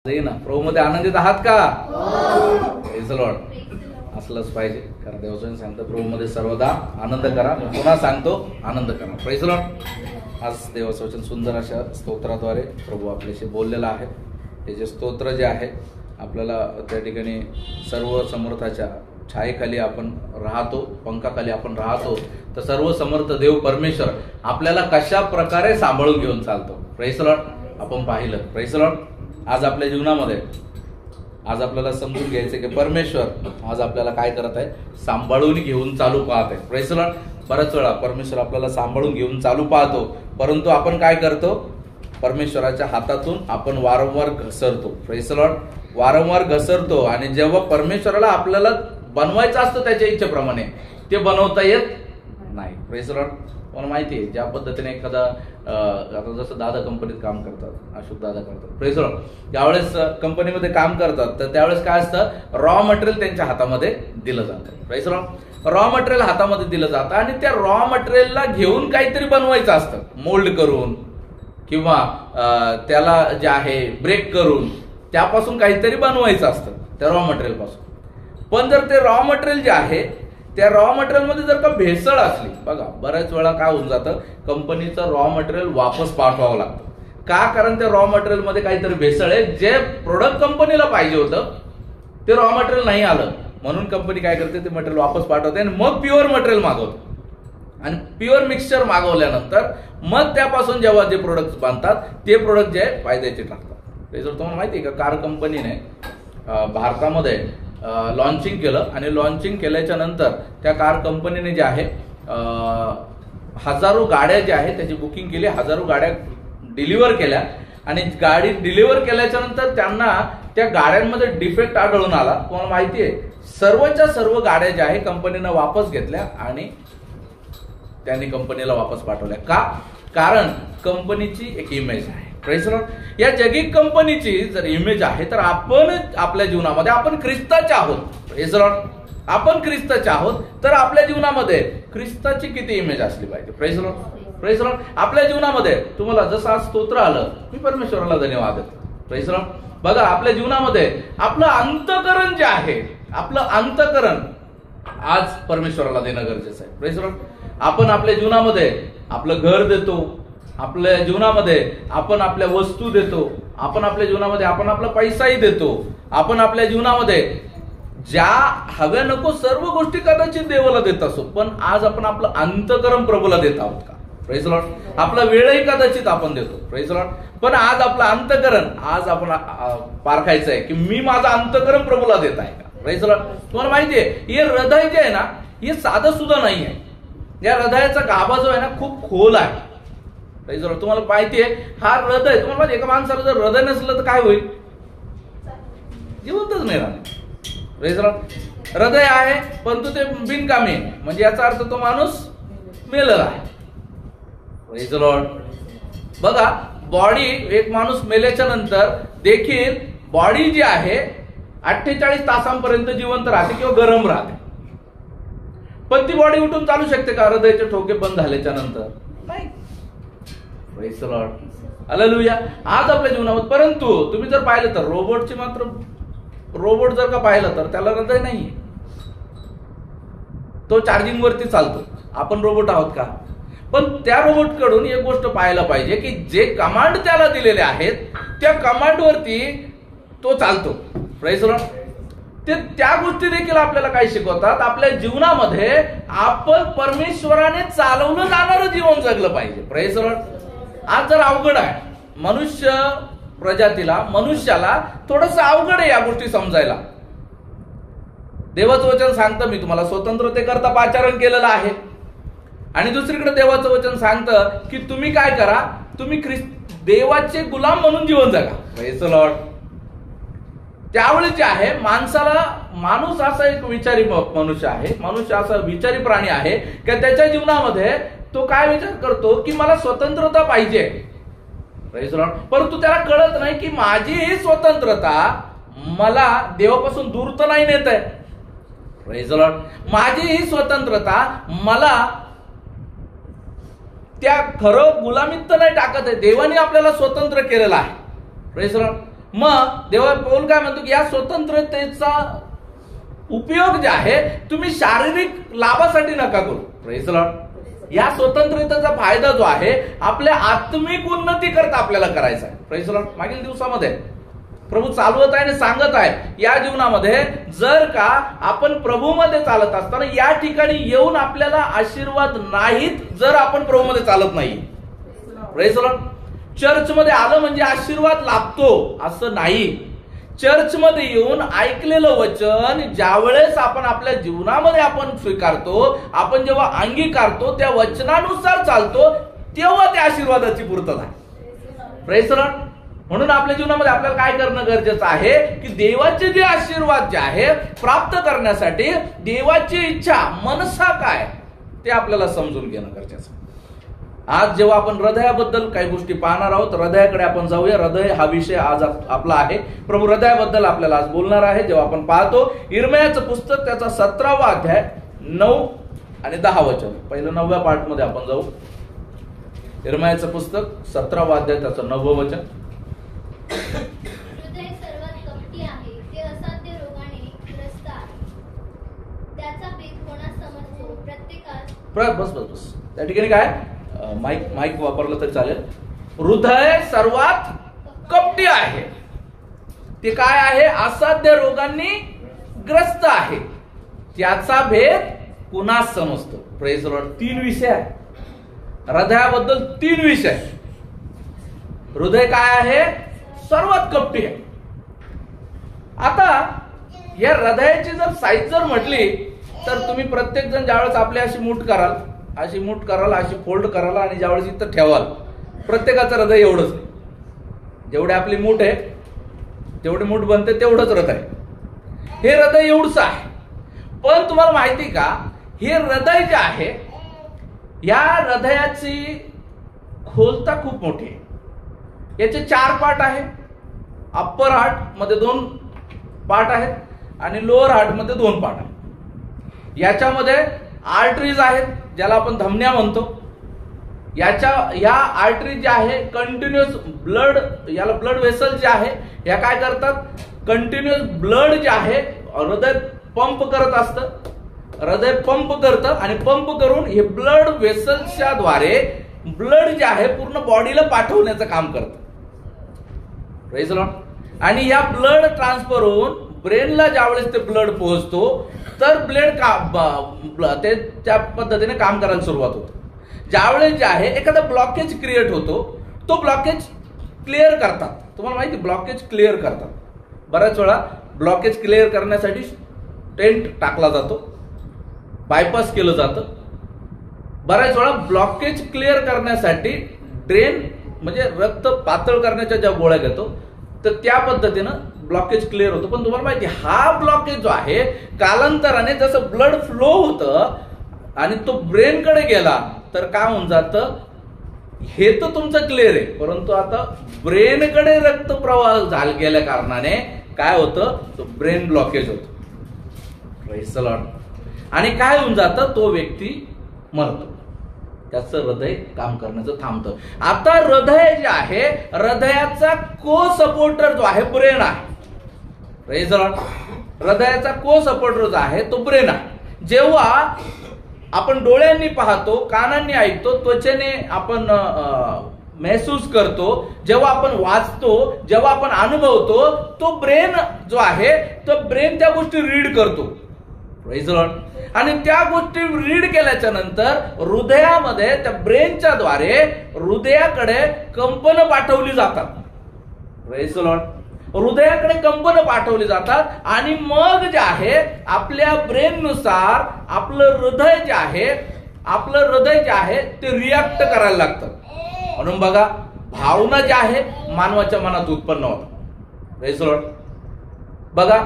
ना प्रभू मध्ये आनंदित आहात का? Praise the Lord. असलंच पाहिजे, कारण देवाचं सांगतं प्रभू मध्ये सर्वदा आनंद करा. पुन्हा सांगतो आनंद करा. Praise the Lord. आज देवाचं वचन सुंदर अशा स्तोत्राद्वारे प्रभू आपल्याशी बोललेला आहे. हे जे स्तोत्र जे आहे आपल्याला त्या ठिकाणी सर्व समर्थाच्या छायेखाली आपण राहतो, पंखाखाली आपण राहतो, तर सर्व समर्थ देव परमेश्वर आपल्याला कशा प्रकारे सांभाळून घेऊन चालतो. Praise the Lord. आपण पाहिलं. Praise the Lord. आज आपल्या जीवनामध्ये आज आपल्याला समजून घ्यायचं की परमेश्वर आज आपल्याला काय करत आहे, सांभाळून घेऊन चालू पाहत आहे. Praise the Lord. बऱ्याच वेळा परमेश्वर आपल्याला सांभाळून घेऊन चालू पाहतो, परंतु आपण काय करतो, परमेश्वराच्या हातातून आपण वारंवार घसरतो. Praise the Lord. वारंवार घसरतो आणि जेव्हा परमेश्वराला आपल्याला बनवायचं असतं त्याच्या इच्छेप्रमाणे, ते बनवता येत नाही. Praise the Lord. मला माहिती आहे ज्या पद्धतीने एखादा आता जसं दादा कंपनीत काम करतात, अशोक दादा करतात. Praise the Lord. ज्यावेळेस कंपनीमध्ये काम करतात तर त्यावेळेस काय असतं, रॉ मटेरियल त्यांच्या हातामध्ये दिलं जातं. Praise the Lord. Raw material हातामध्ये दिलं जातं आणि त्या रॉ मटेरियलला घेऊन काहीतरी बनवायचं असतं, मोल्ड करून किंवा त्याला जे आहे ब्रेक करून त्यापासून काहीतरी बनवायचं असतं त्या रॉ मटेरियल पासून. पण जर ते रॉ मटेरियल जे आहे त्या रॉ मटेरियल मध्ये जर का भेसळ असली, बघा बऱ्याच वेळा काय होऊन जातं, कंपनीचं रॉ मटेरियल वापस पाठवावं लागतं. का? कारण त्या रॉ मटेरियल मध्ये काहीतरी भेसळ आहे. जे प्रोडक्ट कंपनीला पाहिजे होतं ते रॉ मटेरियल नाही आलं, म्हणून कंपनी काय करते, ते मटेरियल वापस पाठवते आणि मग प्युअर मटेरियल मागवते. आणि प्युअर मिक्सचर मागवल्यानंतर मग त्यापासून जेव्हा जे प्रोडक्ट बांधतात ते प्रोडक्ट जे आहे फायद्याचे टाकतात. ते जर तुम्हाला माहिती आहे का, कार कंपनीने भारतामध्ये लॉन्चिंग केलं आणि लॉन्चिंग केल्याच्या नंतर त्या कार कंपनीने जे आहे हजारो गाड्या ज्या आहेत त्याची बुकिंग केली, हजारो गाड्या डिलिव्हर केल्या आणि गाडी डिलिव्हर केल्याच्या नंतर त्यांना त्या गाड्यांमध्ये डिफेक्ट आढळून आला. तुम्हाला माहिती आहे, सर्वच्या सर्व गाड्या ज्या आहे कंपनीनं वापस घेतल्या आणि त्यांनी कंपनीला वापस पाठवल्या. का? कारण कंपनीची एक इमेज आहे. Praise the Lord. या जगी कंपनीची जर इमेज आहे तर आपण आपल्या जीवनामध्ये आपण ख्रिस्ताचे आहोत. Praise the Lord. आपण ख्रिस्ताचे आहोत तर आपल्या जीवनामध्ये ख्रिस्ताची किती इमेज असली पाहिजे. Praise the Lord. Praise the Lord. आपल्या जीवनामध्ये तुम्हाला जसं आज स्तोत्र आलं, मी परमेश्वराला धन्यवाद देतो. Praise the Lord. बघा आपल्या जीवनामध्ये आपलं अंतःकरण जे आहे, आपलं अंतःकरण आज परमेश्वराला देणं गरजेचं आहे. Praise the Lord. आपण आपल्या जीवनामध्ये आपलं घर देतो, आपल्या जीवनामध्ये आपण आपल्या वस्तू देतो, आपण आपल्या जीवनामध्ये आपण आपला पैसाही देतो, आपण आपल्या जीवनामध्ये ज्या हव्या नको सर्व गोष्टी कदाचित देवाला देत असो, पण आज आपण आपलं अंतःकरण प्रभूला देत आहोत का? Praise the Lord. आपला वेळही कदाचित आपण देतो. Praise the Lord. पण आज आपलं अंतःकरण आज आपण पारखायचं आहे की मी माझं अंतःकरण प्रभूला देत आहे का? Praise the Lord. तुम्हाला माहिती आहे हे हृदय जे आहे ना, हे साधं सुद्धा नाही आहे. या हृदयाचा गाभा जो आहे ना खूप खोल आहे. तुम्हाला माहिती आहे हा हृदय, तुम्हाला माहिती एका माणसाला जर हृदय नसलं तर काय होईल, जिवंतच नाही राहणार. Praise the Lord. हृदय आहे परंतु ते बिनकामी आहे, म्हणजे याचा अर्थ तो माणूस मेलेला आहे. Praise the Lord. बघा बॉडी, एक माणूस मेल्याच्या नंतर देखील बॉडी जी आहे 48 तासांपर्यंत जिवंत राहते किंवा गरम राहते, पण ती बॉडी उठून चालू शकते का हृदयाचे ठोके बंद झाल्याच्या नंतर? नाही. Praise the Lord. हालेलुया. आज आपल्या जीवनामध्ये, परंतु तुम्ही जर पाहिलं तर रोबोटची मात्र, रोबोट जर का पाहिलं तर त्याला हृदय नाहीये, तो चार्जिंग वरती चालतो. आपण रोबोट आहोत का? पण त्या रोबोट कडून एक गोष्ट पाहायला पाहिजे की जे कमांड त्याला दिलेले आहेत त्या कमांड वरती तो चालतो. Praise the Lord. ते त्या गोष्टी देखील आपल्याला काय शिकवतात, आपल्या जीवनामध्ये आपण परमेश्वराने चालवलं जाणारं जीवन जगलं पाहिजे. Praise the Lord. आज जर अवघड आहे मनुष्य प्रजातीला, मनुष्याला थोडस अवघड आहे या गोष्टी समजायला. देवाचं वचन सांगतं, मी तुम्हाला स्वतंत्रतेकरता पाचारण केलेलं आहे, आणि दुसरीकडे देवाचं वचन सांगतं की तुम्ही काय करा, तुम्ही देवाचे गुलाम म्हणून जीवन जगा. Praise the Lord. त्यावेळी जे आहे माणसाला, माणूस असा एक विचारी मनुष्य आहे, मनुष्य असा विचारी प्राणी आहे की त्याच्या जीवनामध्ये तो काय विचार करतो की मला स्वतंत्रता पाहिजे. Praise the Lord. परंतु त्याला कळत नाही की माझी ही स्वतंत्रता मला देवापासून दूर तर नाही नेत आहे. Praise the Lord. माझी ही स्वतंत्रता मला त्या खरं गुलामीत तर नाही टाकत आहे. देवाने आपल्याला स्वतंत्र केलेलं आहे. Praise the Lord. मग देवा पौल काय म्हणतो की या स्वतंत्रतेचा उपयोग जे आहे तुम्ही शारीरिक लाभासाठी नका करू. Praise the Lord. या स्वतंत्रतेचा फायदा जो आहे आपल्या आत्मिक उन्नती करता आपल्याला करायचा आहे. Praise the Lord. मागील दिवसामध्ये प्रभू चालवत आहे आणि सांगत आहे या जीवनामध्ये जर का आपण प्रभूमध्ये चालत असताना या ठिकाणी येऊन आपल्याला आशीर्वाद नाहीत जर आपण प्रभूमध्ये चालत नाही. Praise the Lord. चर्चमध्ये आलं म्हणजे आशीर्वाद लाभतो असं नाही. चर्चमध्ये येऊन ऐकलेलं वचन ज्यावेळेस आपण आपल्या जीवनामध्ये आपण स्वीकारतो, आपण जेव्हा अंगीकारतो, त्या वचनानुसार चालतो, तेव्हा त्या आशीर्वादाची पूर्तता आहे. Praise the Lord. म्हणून आपल्या जीवनामध्ये आपल्याला काय करणं गरजेचं आहे की देवाचे जे आशीर्वाद जे आहे प्राप्त करण्यासाठी देवाची इच्छा मनसा काय ते आपल्याला समजून घेणं गरजेचं. आज जेव्हा आपण हृदयाबद्दल काही गोष्टी पाहणार आहोत, हृदयाकडे आपण जाऊया. हृदय हा विषय आज आपला आहे. प्रभू हृदयाबद्दल आपल्याला आज बोलणार आहे. जेव्हा आपण पाहतो इर्मियाचं पुस्तक त्याचा 17वा अध्याय 9 आणि 10 वचन. पहिलं 9व्या पार्ट मध्ये आपण जाऊ. इर्मियाचं पुस्तक 17वा अध्याय त्याचं 9वं वचन. हृदय सर्वात कपटी आहे, ते असाध्य रोगाने ग्रस्त आहे. त्याचा भेद कोणास समजतो? प्रत्येकास. बस त्या ठिकाणी काय माईक वापरलं तर चालेल. हृदय सर्वात कपटी आहे, ते काय आहे? असाध्य रोगांनी ग्रस्त आहे. त्याचा भेद कुणास समजतो? Praise the Lord. 3 विषय आहे हृदयाबद्दल. 3 विषय. हृदय काय आहे? सर्वात कपटी आहे. आता या हृदयाची जर साईज जर म्हटली तर तुम्ही प्रत्येक जण ज्यावेळेस आपली अशी मूठ कराल, अशी फोल्ड कराल आणि ज्यावेळेस इथं ठेवाल, प्रत्येकाचं हृदय एवढंच आहे. जेवढे आपली मूठ आहे जेवढी मूठ बनते तेवढंच हृदय. हे हृदय एवढंच आहे. पण तुम्हाला माहिती का हे हृदय जे आहे या हृदयाची खोलता खूप मोठी आहे. याचे 4 पार्ट आहे. अप्पर हार्ट मध्ये 2 पार्ट आहेत आणि लोअर हार्ट मध्ये 2 पार्ट आहेत. याच्यामध्ये आर्टरीज आहेत ज्याला आपण धमन्या म्हणतो. या आर्टरी जे आहे कंटिन्युअस ब्लड, याला ब्लड वेसल जे आहे या काय करतात? कंटिन्युअस ब्लड जे आहे हृदय पंप करत असतं. हृदय पंप करतं आणि पंप करून हे ब्लड वेसल्सच्या द्वारे ब्लड जे आहे पूर्ण बॉडीला पाठवण्याचं काम करतं. Praise the Lord. आणि या ब्लड ट्रान्सफर होऊन ब्रेनला ज्यावेळेस ते ब्लड पोहोचतो तर ते त्या पद्धतीने काम करायला सुरुवात होते. ज्यावेळेस जे आहे एखादा ब्लॉकेज क्रिएट होतो, तो ब्लॉकेज क्लिअर करतात. तुम्हाला माहिती ब्लॉकेज क्लिअर करतात. बऱ्याच वेळा ब्लॉकेज क्लिअर करण्यासाठी टेंट टाकला जातो, बायपास केलं जातं. बऱ्याच वेळा ब्लॉकेज क्लिअर करण्यासाठी ड्रेन म्हणजे रक्त पातळ करण्याच्या ज्या गोळ्या घेतो तर त्या पद्धतीनं ब्लॉकेज क्लिअर होतो. पण तुम्हाला माहिती हा ब्लॉकेज जो आहे कालांतराने जसं ब्लड फ्लो होतं आणि तो ब्रेनकडे गेला तर काय होऊन जातं? हे तर तुमचं क्लिअर आहे, परंतु आता ब्रेनकडे रक्त प्रवाह गेल्या कारणाने काय होतं? तो ब्रेन ब्लॉकेज होतो. Praise the Lord. आणि काय होऊन जातं? तो व्यक्ती मरतो. त्याचं हृदय काम करण्याचं थांबतं. आता हृदय जे आहे हृदयाचा को सपोर्टर जो आहे ब्रेन आहे. Praise the Lord. हृदयाचा को सपोर्टर जो आहे तो ब्रेन आहे. जेव्हा आपण डोळ्यांनी पाहतो, कानांनी ऐकतो, त्वचेने आपण महसूस करतो, जेव्हा आपण वाचतो, जेव्हा आपण अनुभवतो, तो ब्रेन जो आहे तो ब्रेन त्या गोष्टी रीड करतो. Praise the Lord. आणि त्या गोष्टी रीड केल्याच्या नंतर हृदयामध्ये त्या ब्रेनच्या द्वारे हृदयाकडे कंपन पाठवली जातात. Praise the Lord. हृदयाकडे कंपन पाठवली जातात आणि मग जे आहे आपल्या ब्रेननुसार आपलं हृदय जे आहे ते रिॲक्ट करायला लागतं. म्हणून बघा भावना ज्या आहे मानवाच्या मनात उत्पन्न होतात. Praise the Lord. बघा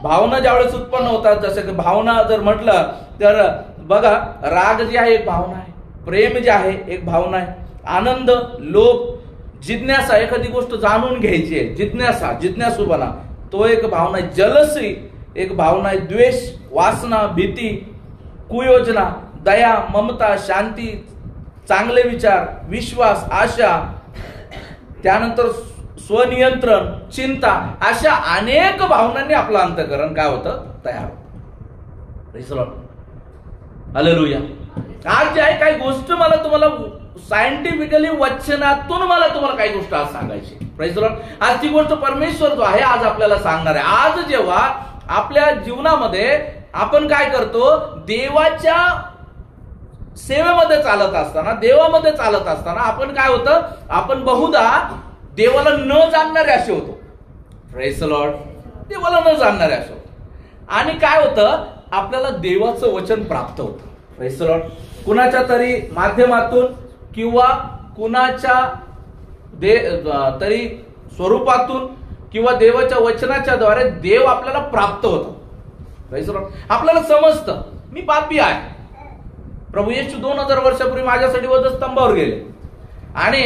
भावना ज्यावेळेस उत्पन्न होतात, जसं की भावना जर म्हटलं तर बघा राग जी आहे एक भावना आहे, प्रेम जे आहे एक भावना आहे, आनंद, लोभ, जिज्ञासा, एखादी गोष्ट जाणून घ्यायची आहे, जिज्ञासूपणा तो एक भावना आहे, जलसी एक भावना आहे, द्वेष, वासना, भीती, कुयोजना, दया, ममता, शांती, चांगले विचार, विश्वास, आशा, त्यानंतर स्वनियंत्रण, चिंता, अशा अनेक भावनांनी आपलं अंतःकरण काय होतं, तयार होतं. Praise the Lord. हालेलुया. आज जे आहे काही गोष्ट मला तुम्हाला सायंटिफिकली वचनातून मला तुम्हाला काही गोष्ट आज सांगायची. Praise the Lord. आज ती गोष्ट परमेश्वर जो आहे आज आपल्याला सांगणार आहे. आज जेव्हा आपल्या जीवनामध्ये आपण काय करतो, देवाच्या सेवेमध्ये चालत असताना, देवामध्ये चालत असताना आपण काय होतं, आपण बहुधा देवाला न जाणणारे असे होतो. Praise the Lord. देवाला न जाणणारे असे होतो. आणि काय होतं, आपल्याला देवाचं वचन प्राप्त होतं. Praise the Lord. कुणाच्या तरी माध्यमातून किंवा कुणाच्या तरी स्वरूपातून किंवा देवाच्या वचनाच्या द्वारे देव आपल्याला प्राप्त होतो. Praise the Lord. आपल्याला समजतं मी पापी आहे. प्रभू येशू 2000 वर्षापूर्वी माझ्यासाठी वधस्तंभावर गेले. आणि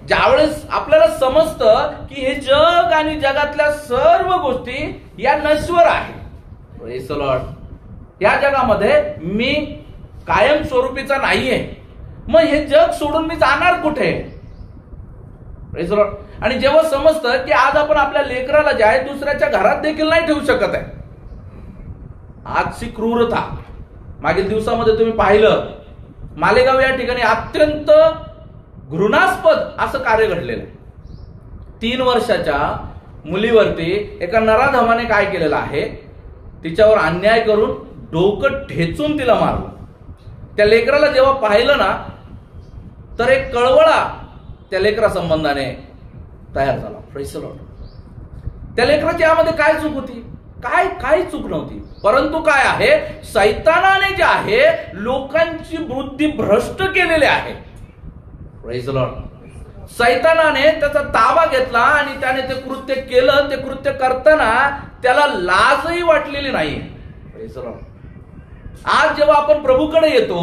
ज्यावेळेस आपल्याला समजतं की हे जग आणि जगातल्या सर्व गोष्टी या नश्वर आहे. Praise the Lord. या जगामध्ये मी कायमस्वरूपीचा नाहीये. मग हे जग सोडून मी जाणार कुठे. Praise the Lord. आणि जेव्हा समजतं की आज आपण आपल्या लेकराला जे आहे दुसऱ्याच्या घरात देखील नाही ठेवू शकत आहे. आजची क्रूरता मागील दिवसामध्ये तुम्ही पाहिलं, मालेगाव या ठिकाणी अत्यंत घृणास्पद असं कार्य घडलेलं आहे. 3 वर्षाच्या मुलीवरती एका नराधमाने काय केलेलं आहे, तिच्यावर अन्याय करून डोकं ठेचून तिला मारलं. त्या लेकराला जेव्हा पाहिलं ना, तर एक कळवळा त्या लेकरा संबंधाने तयार झाला. Praise the Lord. त्या लेकराची यामध्ये काय चूक होती, काय चूक नव्हती. परंतु काय आहे, सैतानाने जे आहे लोकांची बुद्धी भ्रष्ट केलेली आहे. Praise the Lord. सैतानाने त्याचा ताबा घेतला आणि त्याने ते कृत्य केलं. ते कृत्य करताना त्याला लाजही वाटलेली नाही. Praise the Lord. आज जेव्हा आपण प्रभूकडे येतो,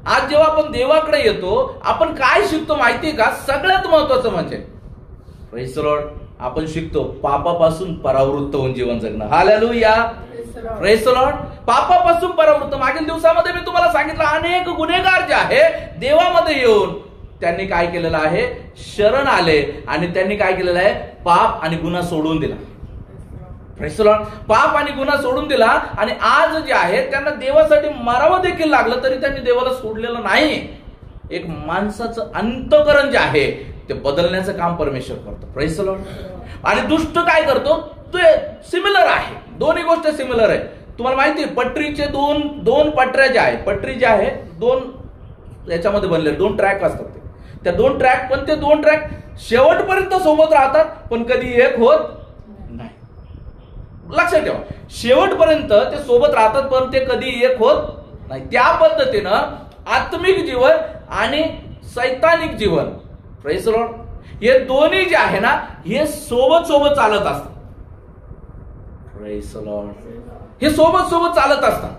आज जेव्हा आपण देवाकडे येतो, आपण काय शिकतो माहितीये का, सगळ्यात महत्वाचं म्हणजे प्रेज द लॉर्ड, आपण शिकतो पापापासून परावृत्त होऊन जीवन जगणं. हालेलुया. Praise the Lord. पापापासून परावृत्त. मागील दिवसामध्ये मी तुम्हाला सांगितलं, अनेक गुन्हेगार जे आहे देवामध्ये येऊन त्यांनी काय केलेलं आहे, शरण आले आणि त्यांनी काय केलेलं आहे, पाप आणि गुन्हा सोडून दिला. Praise the Lord. पाप आणि गुन्हा सोडून दिला. आणि आज जे आहे त्यांना देवासाठी मरावं देखील लागलं तरी त्यांनी देवाला सोडलेलं नाही. एक माणसाचं अंतःकरण जे आहे ते बदलण्याचं काम परमेश्वर करतो. Praise the Lord. आणि दुष्ट काय करतो, ते सिमिलर आहे. दोन्ही गोष्ट सिमिलर आहे. तुम्हाला माहिती आहे, पटरीचे दोन पटऱ्या ज्या आहे, पटरी जे आहे 2 याच्यामध्ये बनले 2 ट्रॅक असतात. त्या 2 ट्रॅक, पण ते 2 ट्रॅक शेवटपर्यंत सोबत राहतात, पण कधी एक होत नाही. लक्षात ठेवा, शेवटपर्यंत ते सोबत राहतात पण ते कधी एक होत नाही. त्या पद्धतीनं आत्मिक जीवन आणि सैतानिक जीवन, प्रेज द लॉर्ड, हे दोन्ही जे आहे ना हे सोबत चालत असतात. Praise the Lord. हे सोबत चालत असतात,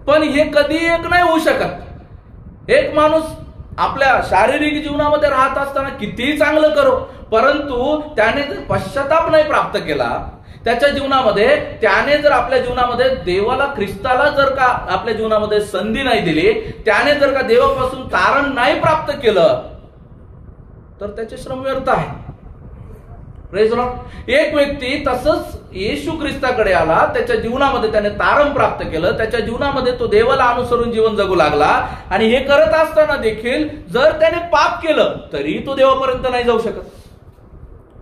पण हे कधी एक नाही होऊ शकत. एक माणूस आपल्या शारीरिक जीवनामध्ये राहत असताना कितीही चांगलं करो, परंतु त्याने जर पश्चाताप नाही प्राप्त केला त्याच्या जीवनामध्ये, त्याने जर आपल्या जीवनामध्ये देवाला, ख्रिस्ताला जर का आपल्या जीवनामध्ये संधी नाही दिली, त्याने जर का देवापासून तारण नाही प्राप्त केलं, तर त्याचे श्रम व्यर्थ आहे. Praise the Lord. एक व्यक्ती तसंच येशू ख्रिस्ताकडे आला, त्याच्या जीवनामध्ये त्याने तारण प्राप्त केलं, त्याच्या जीवनामध्ये तो देवाला अनुसरून जीवन जगू लागला. आणि हे करत असताना देखील जर त्याने पाप केलं तरी तो देवापर्यंत नाही जाऊ शकत.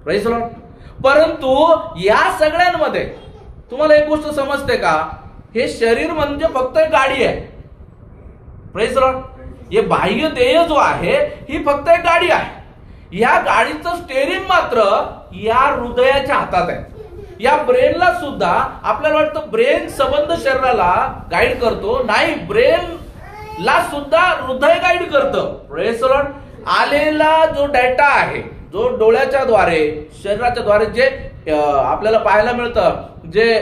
Praise the Lord. परंतु या सगळ्यांमध्ये तुम्हाला एक गोष्ट समजते का, हे शरीर म्हणजे फक्त एक गाडी आहे. Praise the Lord. हे बाह्य देह जो आहे ही फक्त एक गाडी आहे. या गाडीचं स्टेरिंग मात्र या हृदयाच्या हातात आहे. या ब्रेनला सुद्धा आपल्याला वाटतं ब्रेन संबंध शरीराला गाईड करतो, नाही, ब्रेन ला सुद्धा हृदय गाईड करतं. Praise the Lord. आलेला जो डेटा आहे, जो डोळ्याच्या द्वारे, शरीराच्या द्वारे जे आपल्याला पाहायला मिळतं, जे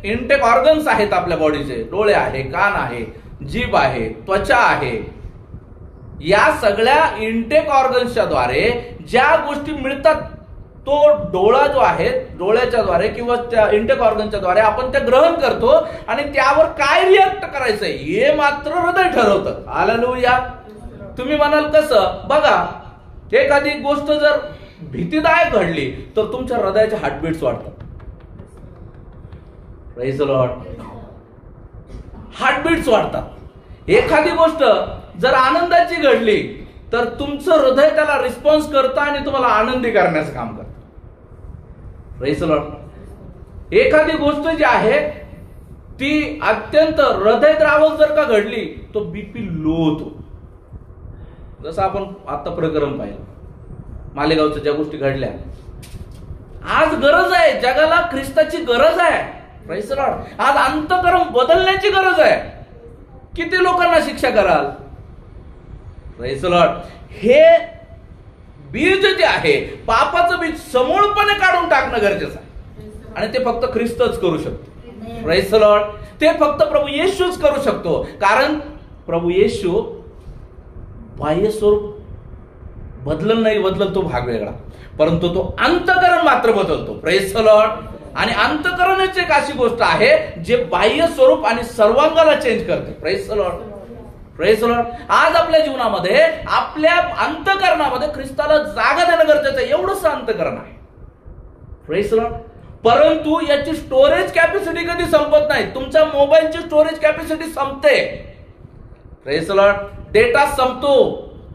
इंटेक ऑर्गन्स आहेत आपल्या बॉडीचे, डोळे आहे, कान आहे, जीभ आहे, त्वचा आहे, या सगळ्या इंटेक ऑर्गन्सच्या द्वारे ज्या गोष्टी मिळतात, तो डोळा जो आहे डोळ्याच्या द्वारे किंवा त्या इंटेक ऑर्गनच्या द्वारे आपण ते ग्रहण करतो आणि त्यावर काय रिॲक्ट करायचंय हे मात्र हृदय ठरवतं. हालेलुया. तुम्ही म्हणाल कसं, बघा एखादी गोष्ट जर भीतीदायक घडली तर तुमच्या हृदयाच्या हार्टबीट्स वाढतात. Praise the Lord. हार्टबीट्स वाढतात. एखादी गोष्ट जर आनंदाची घडली तर तुमचं हृदय त्याला रिस्पॉन्स करतं आणि तुम्हाला आनंदी करण्याचं काम करतं. Praise the Lord. एखादी गोष्ट जी आहे ती अत्यंत हृदयद्रावक जर का घडली तो बीपी लो होतो. जसं आपण आता प्रकरण पाहिलं मालेगावच्या ज्या गोष्टी घडल्या. आज गरज आहे, जगाला ख्रिस्ताची गरज आहे. Praise the Lord. आज अंतःकरण बदलण्याची गरज आहे. किती लोकांना शिक्षा कराल. Praise the Lord. हे बीज जे आहे पापाचं बीज समूळपणे काढून टाकणं गरजेचं आहे आणि ते फक्त ख्रिस्तच करू शकतो. Praise the Lord. ते फक्त प्रभू येशूच करू शकतो. कारण प्रभू येशू बाह्य स्वरूप बदलत नाही, बदलत तो भाग वेगळा, परंतु तो अंतःकरण मात्र बदलतो. Praise the Lord. आणि अंतःकरणच एक अशी गोष्ट आहे जे बाह्य स्वरूप आणि सर्वांगाला चेंज करते. Praise the Lord. Praise the Lord. आज आपल्या जीवनामध्ये आपल्या अंतःकरणामध्ये ख्रिस्ताला जागा देणं गरजेचं आहे. एवढंच अंतःकरण आहे. Praise the Lord. परंतु याची स्टोरेज कॅपॅसिटी कधी संपत नाही. तुमच्या मोबाईलची स्टोरेज कॅपॅसिटी संपते. Praise the Lord. डेटा संपतो,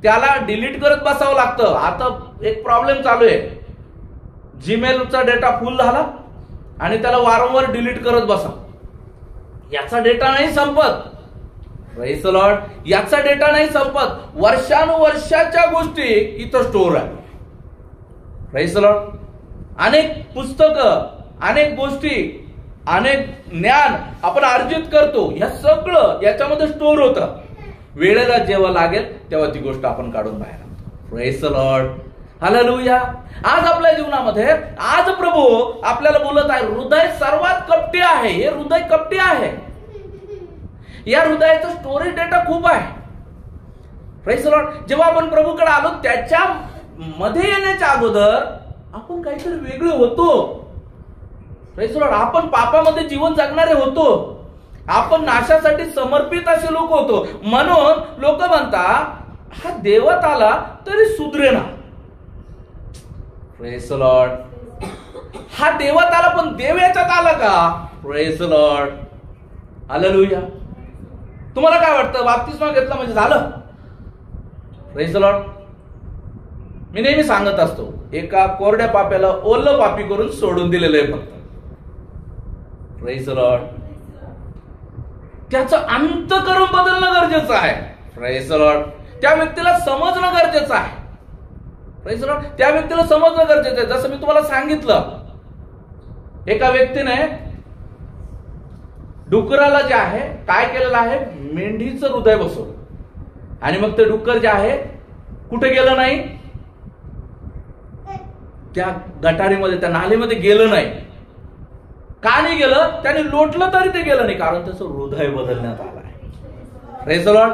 त्याला डिलीट करत बसावं लागतं. आता एक प्रॉब्लेम चालू आहे. जीमेलचा डेटा फुल झाला आणि त्याला वारंवार डिलीट करत बसा. याचा डेटा नाही संपत. Praise the Lord. याचा डेटा नाही संपत. वर्षानुवर्षाच्या गोष्टी इथं स्टोर आहे. Praise the Lord. अनेक पुस्तकं, अनेक गोष्टी, अनेक ज्ञान आपण अर्जित करतो. या सगळं याच्यामध्ये स्टोर होतं. वेळेला जेव्हा लागेल तेव्हा ती गोष्ट आपण काढून बाहेर आणतो. Praise the Lord. हालेलुया. आज आपल्या जीवनामध्ये आज प्रभू आपल्याला बोलत आहे हृदय सर्वात कपटी आहे. हे हृदय कपटी आहे. या हृदयाचा स्टोरेज डेटा खूप आहे. Praise the Lord. जेव्हा आपण प्रभूकडे आलो त्याच्या मध्ये येण्याच्या अगोदर आपण काहीतरी वेगळे होतो. Praise the Lord. आपण पापामध्ये जीवन जगणारे होतो. आपण नाशासाठी समर्पित असे लोक होतो. म्हणून लोक म्हणतात हा देवात आला तरी सुधरेना. Praise the Lord. हा देवात आला पण देव याच्यात आला का. Praise the Lord. हालेलुया. तुम्हाला काय वाटतं बाप्तिस्मा घेतला म्हणजे झालं. Praise the Lord. मी नेहमी सांगत असतो एका कोरड्या पाप्याला ओलं पापी करून सोडून दिलेलं आहे फक्त. Praise the Lord. त्याचं अंतःकरण बदलणं गरजेचं आहे. Praise the Lord. त्या व्यक्तीला समजणं गरजेचं आहे. Praise the Lord. त्या व्यक्तीला समजणं गरजेचं आहे. जसं मी तुम्हाला सांगितलं एका व्यक्तीने डुकराला जे आहे काय केलेलं आहे मेंढीचं हृदय बसवलं आणि मग ते डुक्कर जे आहे कुठे गेलं नाही, त्या गटारीमध्ये त्या नालीमध्ये गेलं नाही. का नाही गेलं. त्याने लोटलं तरी ते गेलं नाही कारण त्याचं हृदय बदलण्यात आलं आहे. Praise the Lord.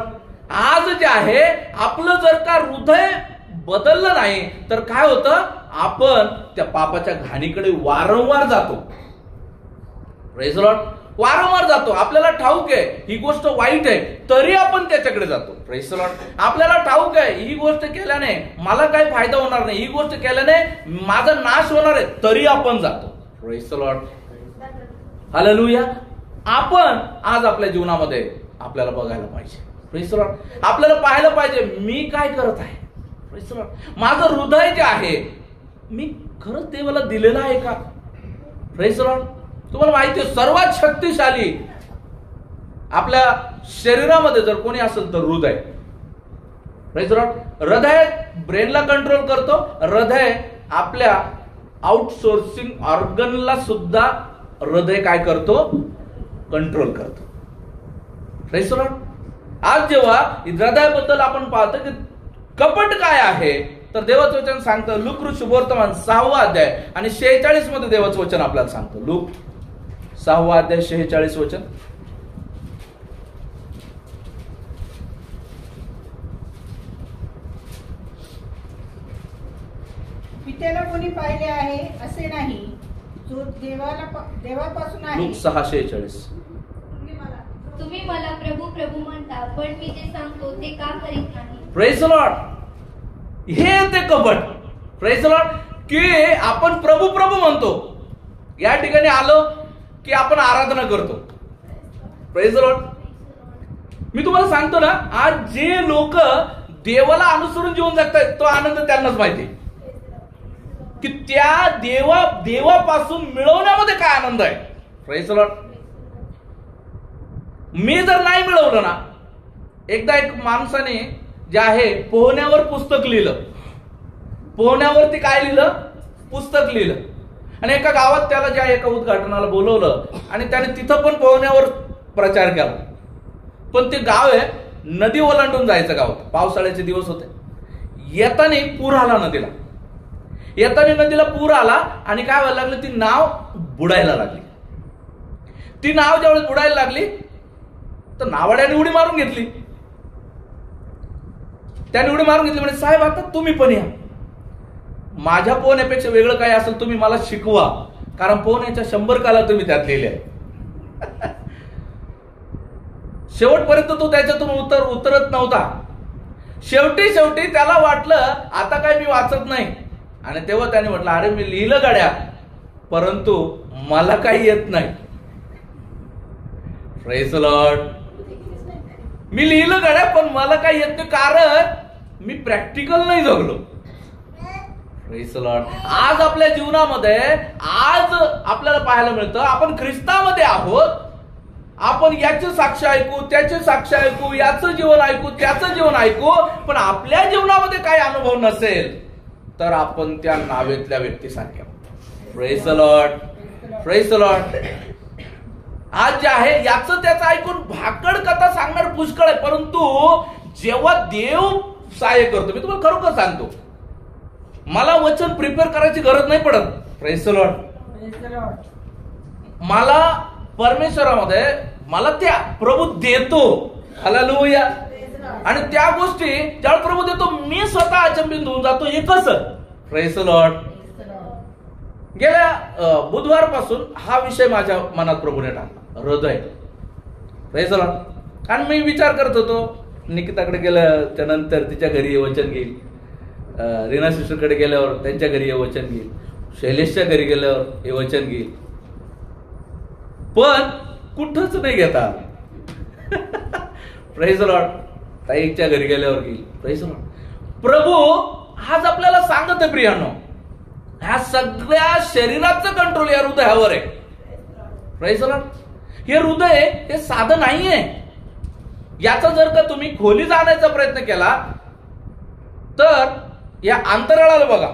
आज जे आहे आपलं जर का हृदय बदललं नाही तर काय होतं आपण त्या पापाच्या घाणीकडे वारंवार जातो. Praise the Lord. वारंवार जातो. आपल्याला ठाऊक आहे ही गोष्ट वाईट आहे तरी आपण त्याच्याकडे जातो. Praise the Lord. आपल्याला ठाऊक आहे ही गोष्ट केल्याने मला काही फायदा होणार नाही, ही गोष्ट केल्याने माझा नाश होणार आहे तरी आपण जातो. Praise the Lord. हालेलुया. आपण आज आपल्या जीवनामध्ये आपल्याला बघायला पाहिजे. Praise the Lord. आपल्याला पाहायला पाहिजे मी काय करत आहे. Praise the Lord. माझं हृदय जे आहे मी खरंच देवाला दिलेलं आहे का. Praise the Lord. तुम्हाला माहिती आहे सर्वात शक्तिशाली आपल्या शरीरामध्ये जर कोणी असेल तर हृदय. Praise the Lord. हृदय ब्रेनला कंट्रोल करतो. हृदय आपल्या आउटसोर्सिंग ऑर्गनला सुद्धा हृदय काय करतो कंट्रोल करतो. Praise the Lord. आज जेव्हा हृदयाबद्दल आपण पाहतो की कपट काय आहे तर देवाचं वचन सांगतं लूक शुभवर्तमान 6वा अध्याय आणि 46 मध्ये देवाचं वचन आपल्याला सांगतं. लूक 6वा अध्याय 46 वचन. पित्याला कोणी पाहिले आहे असे नाही जो देवापासून आहे. लूक 6:46. तुम्ही मला प्रभू प्रभू म्हणता पण मी जे सांगतो ते का करीत नाही. Praise the Lord. हे ते कपट. Praise the Lord. की आपण प्रभू प्रभू म्हणतो, या ठिकाणी आलो की आपण आराधना करतो. Praise the Lord. मी तुम्हाला सांगतो ना, आज जे लोक देवाला अनुसरून जीवन जगतायत तो आनंद त्यांनाच माहिती की त्या देवापासून मिळवण्यामध्ये काय आनंद आहे. Praise the Lord. मी जर नाही मिळवलं ना, एकदा एक माणसाने जे आहे पोहण्यावर पुस्तक लिहिलं. पोहण्यावरती काय लिहिलं? पुस्तक लिहिलं. आणि एका गावात त्याला ज्या एका उद्घाटनाला बोलवलं आणि त्याने तिथं पण पोहण्यावर प्रचार केला. पण ते गाव आहे नदी ओलांडून जायचं गाव. पावसाळ्याचे दिवस होते. येताना पूर आला नदीला. येताना नदीला पूर आला आणि काय व्हायला लागलं, ती नाव बुडायला लागली. ती नाव ज्यावेळेस बुडायला लागली तर नावाड्याने उडी मारून घेतली. त्याने उडी मारून घेतली. म्हणजे साहेब आता तुम्ही पण या, माझ्या पोहण्यापेक्षा वेगळं काय असेल तुम्ही मला शिकवा, कारण पोहण्याच्या 100 कला तुम्ही त्यात लिहिल्या. शेवटपर्यंत तो त्याच्यातून उतरत नव्हता. शेवटी त्याला वाटलं आता काय मी वाचत नाही. आणि तेव्हा त्याने म्हटलं, अरे मी लिहिलं गाड्या, परंतु मला काही येत नाही. Praise the Lord. मी लिहिलं गाड्या पण मला काही येत नाही, कारण मी प्रॅक्टिकल नाही जगलो. Praise the Lord. आज आपल्या जीवनामध्ये आज आपल्याला पाहायला मिळतं, आपण ख्रिस्तामध्ये आहोत. आपण याचे साक्ष ऐकू, त्याचे साक्ष ऐकू, याचं जीवन ऐकू, त्याचं जीवन ऐकू, पण आपल्या जीवनामध्ये काही अनुभव नसेल तर आपण त्या नावेतल्या व्यक्तीसारख्या. Praise the Lord. Praise the Lord. आज जे आहे याचं त्याचं ऐकून भाकड कथा सांगणार पुष्कळ आहे, परंतु जेव्हा देव सहाय्य करतो, मी तुम्हाला खरोखर सांगतो, मला वचन प्रिपेअर करायची गरज नाही पडत. Praise the Lord. मला परमेश्वरामध्ये मला त्या प्रभू देतो. हालेलुया. आणि त्या गोष्टी ज्यावेळेस प्रभू देतो मी स्वतः अचंबित होऊन जातो. हे कसं? Praise the Lord. गेल्या बुधवारपासून हा विषय माझ्या मनात प्रभूने टाकला, हृदय. Praise the Lord. आणि मी विचार करत होतो, निकिताकडे गेलं त्यानंतर तिच्या घरी हे वचन घेईल, रीना सिस्टरकडे गेल्यावर त्यांच्या घरी हे वचन घेईल, शैलेशच्या घरी गेल्यावर हे वचन घेईल, पण कुठंच नाही घेता. Praise the Lord. ताईच्या घरी गेल्यावर घेईल. Praise the Lord. प्रभू आज आपल्याला सांगत आहे प्रियानो, ह्या सगळ्या शरीराचं कंट्रोल या हृदयावर आहे. Praise the Lord. हे हृदय हे साधं नाहीये. याचा जर का तुम्ही खोली जाण्याचा प्रयत्न केला तर या अंतराळाला बघा,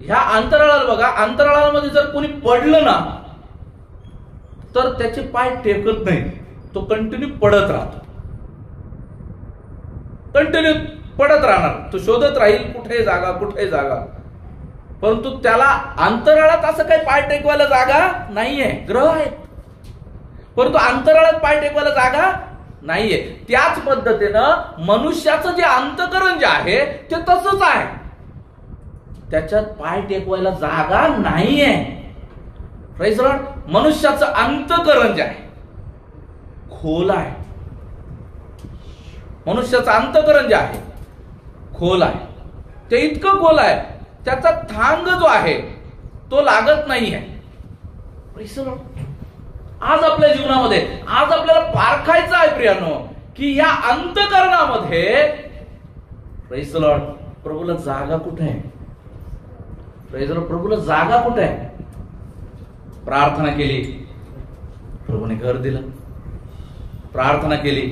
ह्या अंतराळाला बघा. अंतराळामध्ये जर कोणी पडलं ना तर त्याचे पाय टेकत नाही, तो कंटिन्यू पडत राहतो. कंटिन्यू पडत राहणार, तो शोधत राहील कुठे जागा. परंतु त्याला अंतराळात असं काही पाय टेकवायला जागा नाहीये. ग्रह आहेत परंतु अंतराळात पाय टेकवायला जागा नाहीये. त्याच पद्धतीनं मनुष्याचं जे अंतकरण जे आहे ते तसंच आहे, त्याच्यात पाय टेकवायला जागा नाहीये. Praise the Lord. मनुष्याचं अंतकरण जे आहे खोल आहे. मनुष्याचं अंतकरण जे आहे खोल आहे. ते इतकं खोल आहे त्याचा थांग जो आहे तो लागत नाहीये. Praise the Lord. आज आपल्या जीवनामध्ये आज आपल्याला पारखायचं आहे प्रियानो की या अंतकरणामध्ये प्रेज द लॉर्ड प्रभूला जागा कुठे आहे. Praise the Lord. प्रभूला जागा कुठे आहे. प्रार्थना केली, प्रभूने घर दिलं. प्रार्थना केली,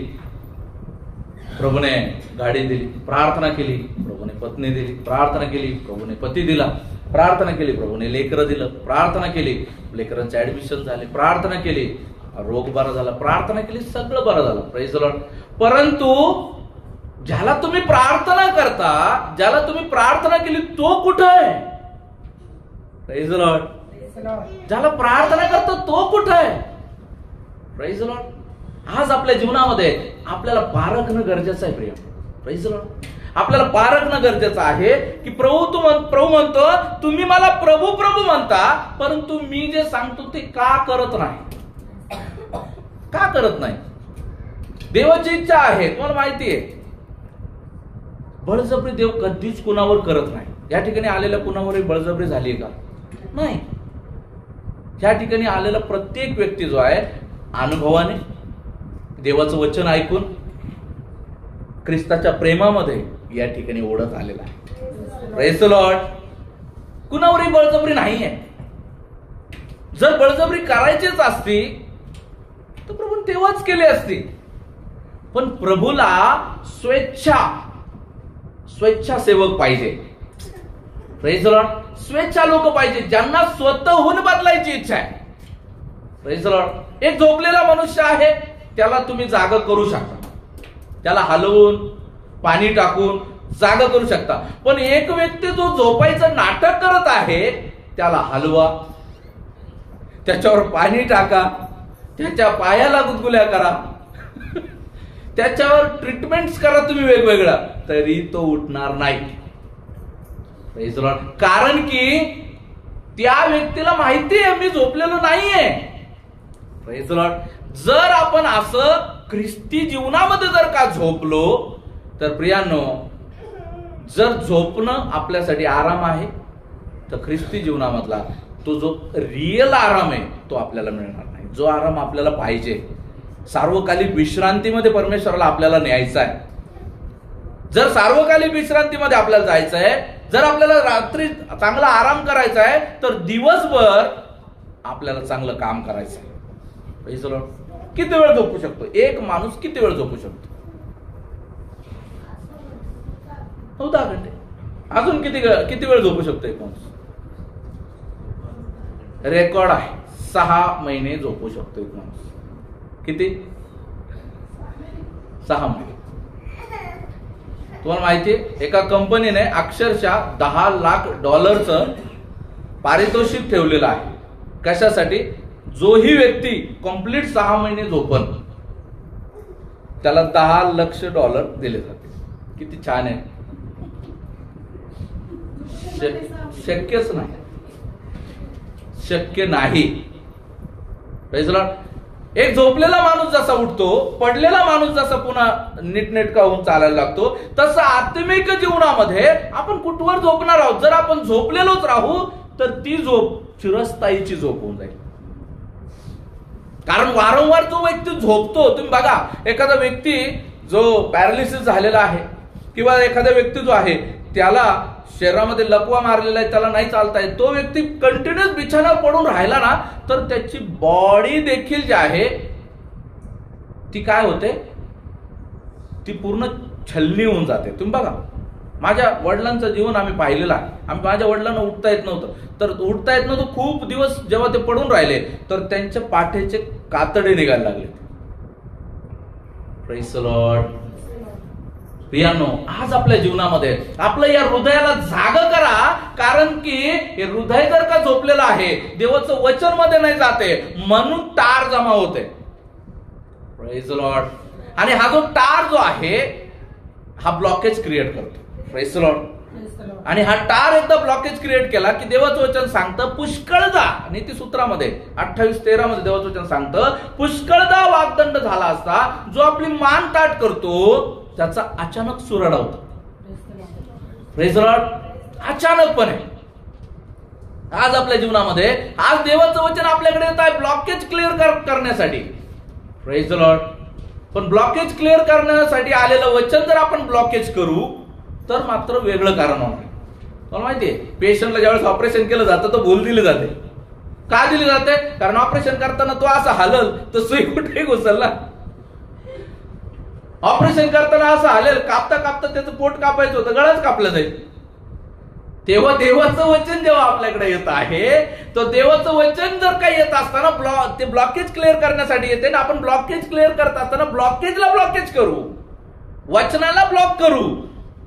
प्रभूने गाडी दिली. प्रार्थना केली, प्रभूने पत्नी दिली. प्रार्थना केली, प्रभूने पती दिला. प्रार्थना केली, प्रभूने लेकरं दिलं. प्रार्थना केली, लेकरांचे ऍडमिशन झाले. प्रार्थना केली, रोग बरा झाला. प्रार्थना केली, सगळं बरं झालं. Praise the Lord. परंतु ज्याला तुम्ही प्रार्थना करता, ज्याला तुम्ही प्रार्थना केली तो कुठं आहे. Praise the Lord. ज्याला प्रार्थना करतो तो कुठं आहे. Praise the Lord. आज आपल्या जीवनामध्ये आपल्याला पारखणं गरजेचं आहे प्रिय. Praise the Lord. आपल्याला पारखणं गरजेचं आहे की प्रभू म्हणतो तुम्ही मला प्रभू प्रभू म्हणता, परंतु मी जे सांगतो ते का करत नाही. का करत नाही. देवाची इच्छा आहे, तुम्हाला माहिती आहे. बळजबरी देव कधीच कुणावर करत नाही. या ठिकाणी आलेल्या कुणावरही बळजबरी झाली का? नाही. या ठिकाणी आलेला प्रत्येक व्यक्ती जो आहे अनुभवाने, देवाचं वचन ऐकून, ख्रिस्ताच्या प्रेमामध्ये या ठिकाणी ओढत आलेला आहे. Praise the Lord. कुणावरही बळजबरी नाहीये. जर बळजबरी करायचीच असती तर प्रभूने तेव्हाच केली असती. पण प्रभूला स्वेच्छासेवक पाहिजे. Praise the Lord. स्वेच्छा लोक पाहिजे ज्यांना स्वतःहून बदलायची इच्छा आहे. Praise the Lord. एक झोपलेला मनुष्य आहे, त्याला तुम्ही जागा करू शकता, त्याला हलवून पाणी टाकून जागा करू शकता. पण एक व्यक्ती जो झोपायचं नाटक करत आहे त्याला हलवा, त्याच्यावर पाणी टाका, त्याच्या पायाला गुदगुल्या करा, त्याच्यावर ट्रीटमेंट्स करा तुम्ही वेगवेगळ्या, तरी तो उठणार नाही. Praise the Lord. कारण की त्या व्यक्तीला माहिती आहे मी झोपलेलो नाहीये. Praise the Lord. जर आपण असं ख्रिस्ती जीवनामध्ये जर का झोपलो तर प्रियांनो, जर झोपणं आपल्यासाठी आराम आहे तर ख्रिस्ती जीवनामधला तो जो रिअल आराम आहे तो आपल्याला मिळणार नाही. जो आराम आपल्याला पाहिजे, सार्वकालिक विश्रांतीमध्ये परमेश्वराला आपल्याला न्यायचा आहे. जर सार्वकालिक विश्रांतीमध्ये आपल्याला जायचं आहे, जर आपल्याला रात्री चांगला आराम करायचा आहे, तर दिवसभर आपल्याला चांगलं काम करायचं आहे. किती वेळ झोपू शकतो एक माणूस? किती वेळ झोपू शकतो? 9-10 घंटे. अजून किती वेळ झोपू शकतो एक माणूस? रेकॉर्ड आहे 6 महिने झोपू शकतो एक माणूस. किती? 6 महिने. तुम्हाला माहितीये एका कंपनीने अक्षरशः $10 लाख पारितोषिक ठेवलेलं आहे. कशासाठी? जोही व्यक्ती कंप्लीट 6 महिने झोपन त्याला $10 लाख दिले जाते. किती छान आहे. शक्यच नाही, शक्य नाही. एक झोपलेला माणूस जसा उठतो, पडलेला माणूस जसा पुन्हा नीटनेटका होऊन चालायला लागतो, तसं आत्मिक जीवनामध्ये आपण कुठवर झोपणार आहोत? जर आपण झोपलेलोच राहू तर ती झोप चिरस्थायीची झोप होऊन जाईल. कारण वारंवार जो व्यक्ती झोपतो, तुम्ही बघा एखादा व्यक्ती जो पॅरालिसिस झालेला आहे किंवा एखादा व्यक्ती जो आहे त्याला शरीरामध्ये लकवा मारलेला आहे, त्याला नाही चालता येत, तो व्यक्ती कंटिन्युअस बिछाण्यावर पडून राहिला ना तर त्याची बॉडी देखील जी आहे ती काय होते? ती पूर्ण छलनी होऊन जाते. तुम्ही बघा माझ्या वडिलांचं जीवन आम्ही पाहिलेलं आहे. माझ्या वडिलांना उठता येत नव्हतं, तर उठता येत नव्हतं खूप दिवस. जेव्हा ते पडून राहिले तर त्यांच्या पाठीचे कातडे निघायला लागले. Praise the Lord. प्रियांनो, आज आपल्या जीवनामध्ये आपलं या हृदयाला जागा करा, कारण की हे हृदय जर का झोपलेलं आहे, देवाचं वचन मध्ये नाही जाते, म्हणून टार जमा होते. Praise the Lord. आणि हा जो टार जो आहे हा ब्लॉकेज क्रिएट करतो. Praise the Lord. आणि हा टार एकदा ब्लॉकेज क्रिएट केला की देवाचं वचन सांगतं पुष्कळदा, नीतिसूत्रामध्ये 28:13 मध्ये देवाचं वचन सांगतं पुष्कळदा वाग्दंड झाला असता जो आपली मान ताट करतो त्याचा अचानक सुरडा होतो. Praise the Lord. अचानकपणे आज आपल्या जीवनामध्ये आज देवाचं वचन आपल्याकडे येत आहे ब्लॉकेज क्लिअर करण्यासाठी. Praise the Lord. पण ब्लॉकेज क्लिअर करण्यासाठी आलेलं वचन जर आपण ब्लॉकेज करू तर मात्र वेगळं कारण होणार. मला माहितीये पेशंटला ज्यावेळेस ऑपरेशन केलं जातं तर भूल दिली जाते. का दिली जाते? कारण ऑपरेशन करताना तो असं हलल तर सुई कुठे घुसल ना. ऑपरेशन करताना असं हलेल, कापता कापता त्याचं पोट कापायचं होतं, गळाच कापला जाईल. तेव्हा देवाचं वचन जेव्हा आपल्याकडे येत आहे, तर देवाचं वचन जर काही येत असताना ते ब्लॉकेज क्लिअर करण्यासाठी येते ना. आपण ब्लॉकेज क्लिअर करत असताना ब्लॉकेजला ब्लॉकेज करू, वचनाला ब्लॉक करू,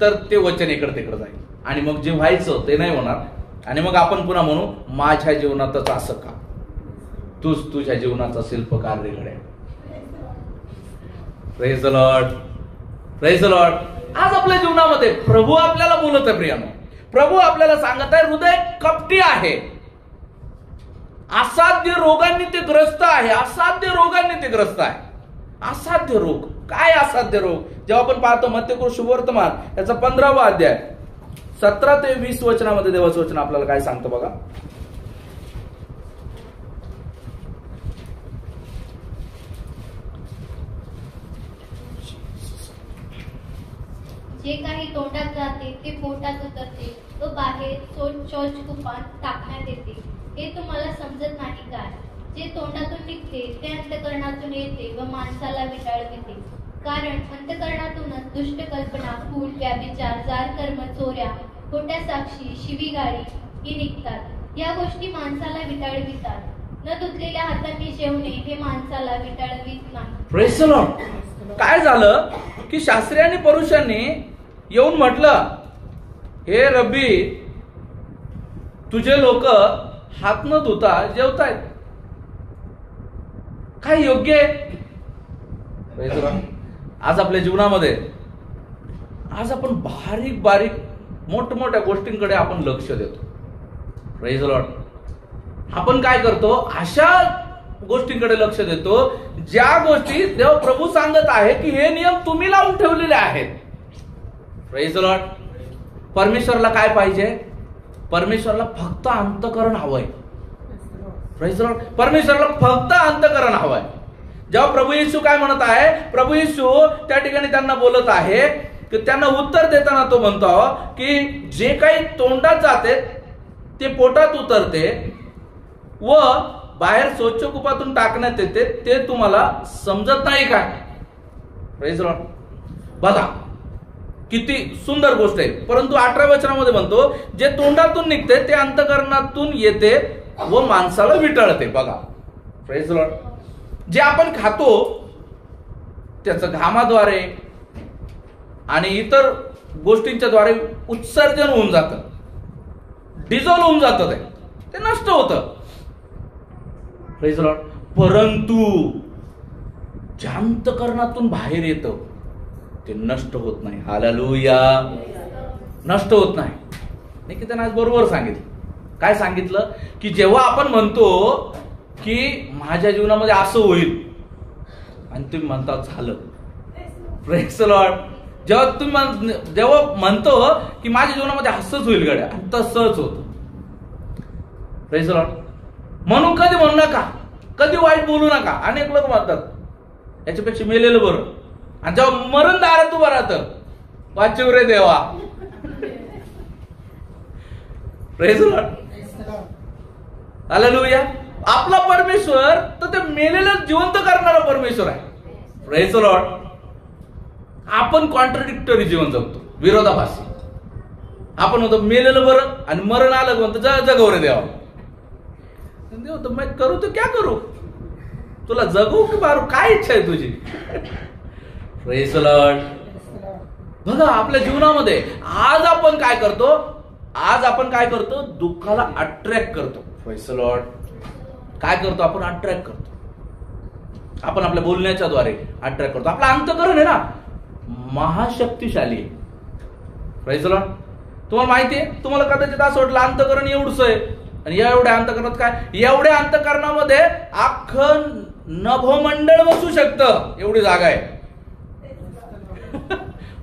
तर ते वचन इकडे तिकडे जाईल आणि मग जे व्हायचं ते नाही होणार. आणि मग आपण पुन्हा म्हणू माझ्या जीवनातच असं का? तूच तुझ्या जीवनाचा शिल्पकार घडेल. Praise the Lord. Praise the Lord. आज आपल्या जीवनामध्ये प्रभू आपल्याला बोलत आहे. प्रियानो, प्रभू आपल्याला सांगत आहे हृदय कपटी आहे, असाध्य रोगांनी ते ग्रस्त आहे. असाध्य रोगांनी ते ग्रस्त आहे. असाध्य रोग. काय असाध्य रोग? जेव्हा आपण पाहतो मत्तेय शुभवर्तमान याचा 15वा अध्याय 17 ते 20 वचनामध्ये देवाचं वचन आपल्याला काय सांगतं बघा. जे काही तोंडात जाते ते पोटात उतरते व बाहेर शौचकूपात टाकण्यात येते. हे तुम्हाला समजत नाही काय? जे तोंडातून निघते ते अंतःकरणातून येते व माणसाला विटाळविते. कारण अंतःकरणातूनच दुष्ट कल्पना, फूट, व्याभिचार, जार कर्म, चोऱ्या, खोट्या साक्षी, शिवीगाळी ही निघतात. या गोष्टी माणसाला विटाळवितात. न धुतलेल्या हातांनी जेवणे हे माणसाला विटाळवित नाही. Praise the Lord. काय झालं की शास्त्री आणि परुषांनी येऊन म्हटलं, हे रब्बी, तुझे लोक हात न धुता जेवतायत, काय योग्य आहे? Praise the Lord. आज आपल्या जीवनामध्ये आज आपण बारीक बारीक मोठमोठ्या गोष्टींकडे आपण लक्ष देतो. Praise the Lord. आपण काय करतो? अशा गोष्टींकडे लक्ष देतो ज्या गोष्टी देव प्रभू सांगत आहे की हे नियम तुम्ही लावून ठेवलेले आहेत. Praise the Lord. परमेश्वरला काय पाहिजे? परमेश्वरला फक्त अंतःकरण हवंय. Praise the Lord. परमेश्वरला फक्त अंतःकरण हवंय. जेव्हा प्रभू येशू काय म्हणत आहे? प्रभू येशू त्या ठिकाणी त्यांना बोलत आहे की त्यांना उत्तर देताना तो म्हणतो की जे काही तोंडात जाते ते पोटात उतरते व बाहेर शौचकूपातून टाकण्यात येते, ते तुम्हाला समजत नाही काय? Praise the Lord. बघा किती सुंदर गोष्ट आहे. परंतु 18व्या वचनामध्ये म्हणतो जे तोंडातून निघते ते अंतःकरणातून येते व माणसाला विटाळते. बघा. Praise the Lord. जे आपण खातो त्याचं घामाद्वारे आणि इतर गोष्टींच्या द्वारे उत्सर्जन होऊन जातं, डिझॉल्व्ह होऊन जातं, ते नष्ट होतं. Praise the Lord. परंतु जे अंतःकरणातून बाहेर येतं ते नष्ट होत नाही. हालेलुया. नष्ट होत नाही. नाही की त्यांना आज बरोबर सांगितलं. काय सांगितलं? की जेव्हा आपण म्हणतो की माझ्या जीवनामध्ये असं होईल आणि तुम्ही म्हणता झालं. Praise the Lord. जेव्हा म्हणतो की माझ्या जीवनामध्ये असंच होईल गड्या, आणि तसंच होतं. Praise the Lord. म्हणून कधी म्हणू नका, कधी वाईट बोलू नका. अनेक लोक म्हणतात याच्यापेक्षा मेलेलं बरं. आणि जेव्हा मरण दारात उभं राहतं, वाचीव रे देवा. Praise the Lord. हालेलुया. आपला परमेश्वर तर ते मेलेलं जिवंत करणारा परमेश्वर आहे. Praise the Lord. आपण कॉन्ट्राडिक्टरी जीवन जगतो, विरोधाभासी. आपण म्हणतो मेलेलं बरं आणि मरण आलं म्हणतो जगव रे देवा. देव तर मैं करू तर क्या करू? तुला जगू की मारू? काय इच्छा आहे तुझी? Praise the Lord. बघा आपल्या जीवनामध्ये आज आपण काय करतो? आज आपण काय करतो? दुःखाला अट्रॅक्ट करतो. Praise the Lord. काय करतो? आपण अट्रॅक्ट करतो. आपण आपल्या बोलण्याच्या द्वारे अट्रॅक्ट करतो. आपला अंतःकरण आहे ना महाशक्तिशाली. Praise the Lord. तुम्हाला माहिती आहे, तुम्हाला कदाचित असं वाटलं अंतःकरण एवढंच आहे आणि एवढ्या अंतःकरणात काय? एवढ्या अंतःकरणामध्ये अख्खं नभोमंडळ बसू शकतं, एवढी जागा आहे.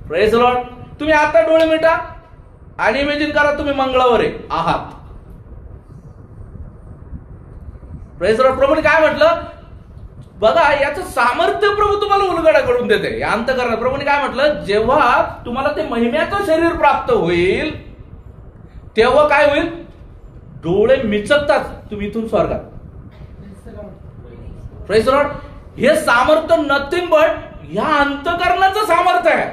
Praise the Lord. तुम्ही आता डोळे मिटा आणि इमेजिन करा तुम्ही मंगळावर आहात. Praise the Lord. प्रभूने काय म्हटलं बघा, याचं सामर्थ्य प्रभू तुम्हाला उलगडा करून देते. या अंतःकरणात प्रभूने काय म्हटलं? जेव्हा तुम्हाला ते महिम्याचं शरीर प्राप्त होईल तेव्हा काय होईल? डोळे मिचकतात, तुम्ही इथून स्वर्गात. Praise the Lord. हे सामर्थ्य नथिंग बट या अंतःकरणाचं सामर्थ्य आहे.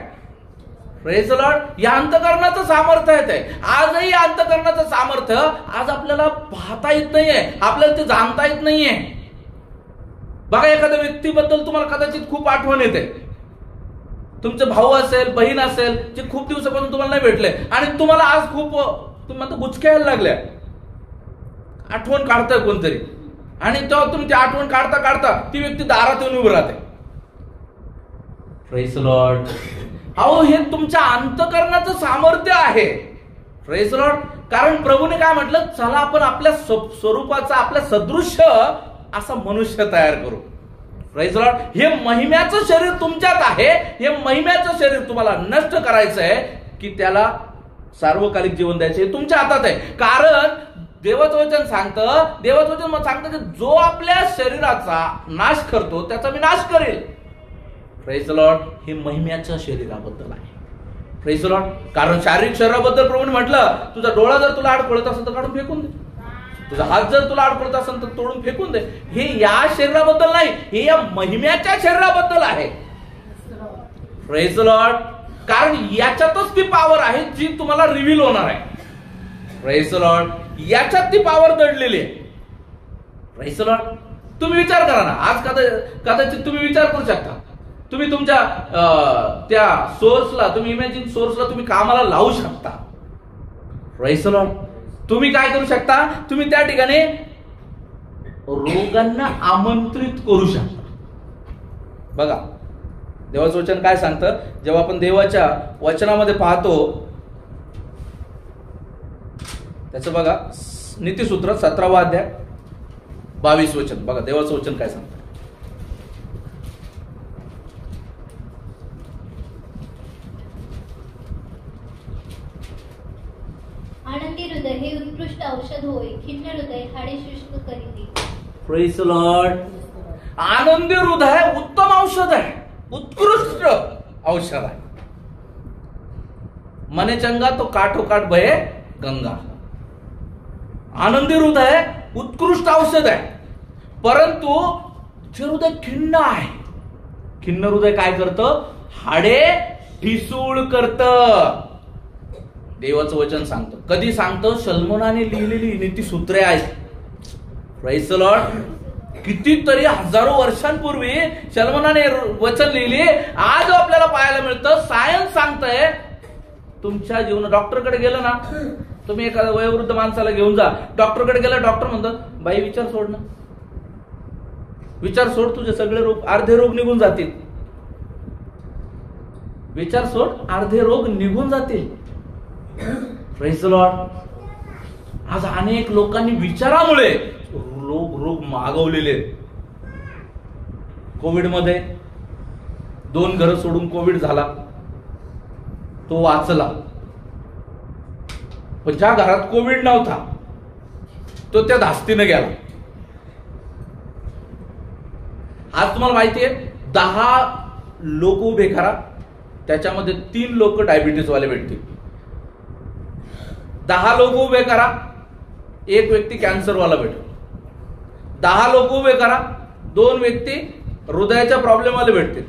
Praise the Lord. या अंतःकरणाचं सामर्थ्य आहे ते. आजही या अंतःकरणाचं सामर्थ्य आज आपल्याला पाहता येत नाहीये, आपल्याला ते जाणता येत नाहीये. बघा एखाद्या व्यक्तीबद्दल तुम्हाला कदाचित खूप आठवण येते. तुमचे भाऊ असेल, बहीण असेल, जे खूप दिवसापासून तुम्हाला नाही भेटले आणि तुम्हाला आज खूप तुम्ही म्हणता गुचक्या यायला लागल्या. आठवण काढताय कोणतरी आणि तेव्हा तुम्ही ती आठवण काढता काढता ती व्यक्ती दारात येऊन उभी राहते. Praise the Lord. अहो हे तुमच्या अंतःकरणाचं सामर्थ्य आहे. Praise the Lord. कारण प्रभूने काय म्हटलं? चला आपण आपल्या स्वरूपाचा, आपल्या सदृश्य असा मनुष्य तयार करू. Praise Lord. हे महिम्याचं शरीर तुमच्यात आहे. हे महिम्याचं शरीर तुम्हाला नष्ट करायचं आहे की त्याला सार्वकालिक जीवन द्यायचं हे तुमच्या हातात आहे. कारण देवाचं वचन सांगतं की जो आपल्या शरीराचा नाश करतो त्याचा मी नाश करेल. Praise Lord. हे महिम्याच्या शरीराबद्दल आहे. Praise Lord. कारण शारीरिक शरीराबद्दल प्रभूने म्हटलं, तुझा डोळा जर तुला अडकळत असेल तर काढून फेकून दे, तुझा हात जर तुला अडकळत असेल तर तोडून फेकून दे. हे या शरीराबद्दल नाही, हे या महिम्याच्या शरीराबद्दल आहे. Praise Lord. कारण याच्यातच ती पॉवर आहे जी तुम्हाला रिव्हील होणार आहे. Praise Lord. याच्यात ती पॉवर दडलेली आहे. Praise Lord. तुम्ही विचार करा ना, आज कदाचित तुम्ही विचार करू शकता, तुम्ही तुमच्या त्या सोर्सला, तुम्ही इमॅजिन सोर्सला तुम्ही कामाला लावू शकता. Praise Lord. तुम्ही काय करू शकता, तुम्ही त्या ठिकाणी रोगांना आमंत्रित करू शकता. बघा देवाचं वचन काय सांगतं, जेव्हा आपण देवाच्या वचनामध्ये पाहतो त्याचं बघा, नीतिसूत्र 17वा अध्याय 22 वचन. बघा देवाचं वचन काय सांगतं. आनंदी हृदय हे उत्कृष्ट औषध होय, खिन्न हृदय हाडे शुष्क करीते. Praise Lord. आनंदी हृदय उत्तम औषध आहे, उत्कृष्ट औषध आहे. मने चंगा तो काठोकाठ बहे गंगा. आनंदी हृदय उत्कृष्ट औषध आहे. परंतु जे हृदय खिन्न आहे, खिन्न हृदय काय करतं, हाडे ठिसूळ करतं. देवाचं वचन सांगतं. कधी सांगतं, सलमोनाने लिहिलेली नीतिसूत्रे आहेत. Praise Lord. कितीतरी हजारो वर्षांपूर्वी सलमोनाने वचन लिहिली. आज आपल्याला पाहायला मिळतं, सायन्स सांगतंय तुमच्या जीवनात. डॉक्टरकडे गेलं ना, तुम्ही एखाद्या वयोवृद्ध माणसाला घेऊन जा, डॉक्टरकडे गेला, डॉक्टर म्हणतो, बाई विचार सोड ना, विचार सोड, तुझे सगळे रोग, अर्धे रोग निघून जातील. विचार सोड, अर्धे रोग निघून जातील. Praise Lord. आज अनेक लोकांनी विचारामुळे रोग मागवलेले. कोविड मध्ये 2 घरं सोडून कोविड झाला, तो वाचला. पण ज्या घरात कोविड नव्हता तो त्या धास्तीने गेला. आज तुम्हाला माहितीये, 10 लोक उभे करा, त्याच्यामध्ये 3 लोक डायबिटीस वाले भेटतील. 10 लोक उभे करा, 1 व्यक्ती कॅन्सरवाला भेटेल. 10 लोक उभे करा, 2 व्यक्ती हृदयाच्या प्रॉब्लेम वाले भेटतील.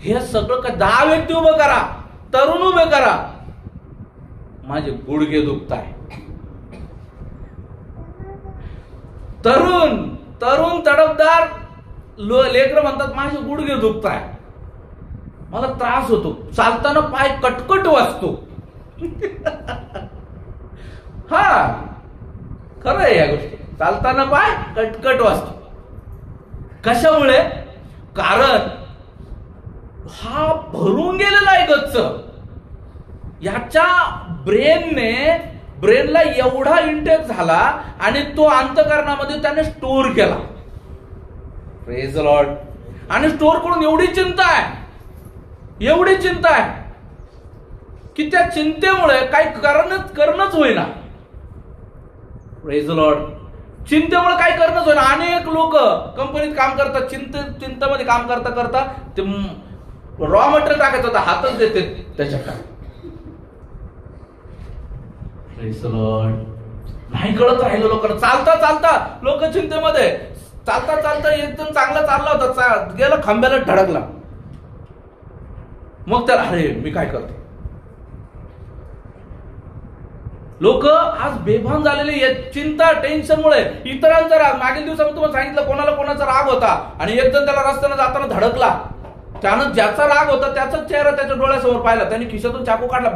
हे सगळं 10 व्यक्ती उभे करा, तरुण उभे करा, माझे गुडघे दुखताय. तरुण तडफदार लेकरं म्हणतात, माझे गुडघे दुखताय, मला त्रास होतो, चालताना पाय कटकट वाजतो. हा खरं आहे या गोष्टी, चालताना पाय कटकट वाजतो. कशामुळे? कारण हा भरून गेलेला आहे गच्च. याच्या ब्रेनला एवढा इंटेक झाला आणि तो अंतःकरणामध्ये त्याने स्टोअर केला. Praise Lord. आणि स्टोअर करून एवढी चिंता आहे की त्या चिंतेमुळे काही करणंच होईना. Praise Lord. चिंतेमुळे काय करणंच होईना. अनेक लोक कंपनीत काम करतात, चिंतेमध्ये काम करता ते रॉ मटेरियल टाकायचं होतं, हातच देते त्याच्याकडे. नाही कळत राहिलं लोकांना. चालता लोक चिंतेमध्ये, चालता एकदम चांगला चालला होता, गेला खांब्याला धडकला. मग त्याला अरे मी काय करतो. लोक आज बेभान झालेले चिंता, टेन्शनमुळे. इतरांचा राग, मागील दिवसामध्ये तुम्हाला सांगितलं कोणाचा राग होता आणि एक जण त्याला रस्त्याने जाताना धडकला. त्यानं ज्याचा राग होता त्याचाच चेहरा त्याच्या डोळ्यासमोर पाहिला. त्याने खिशातून चाकू काढला,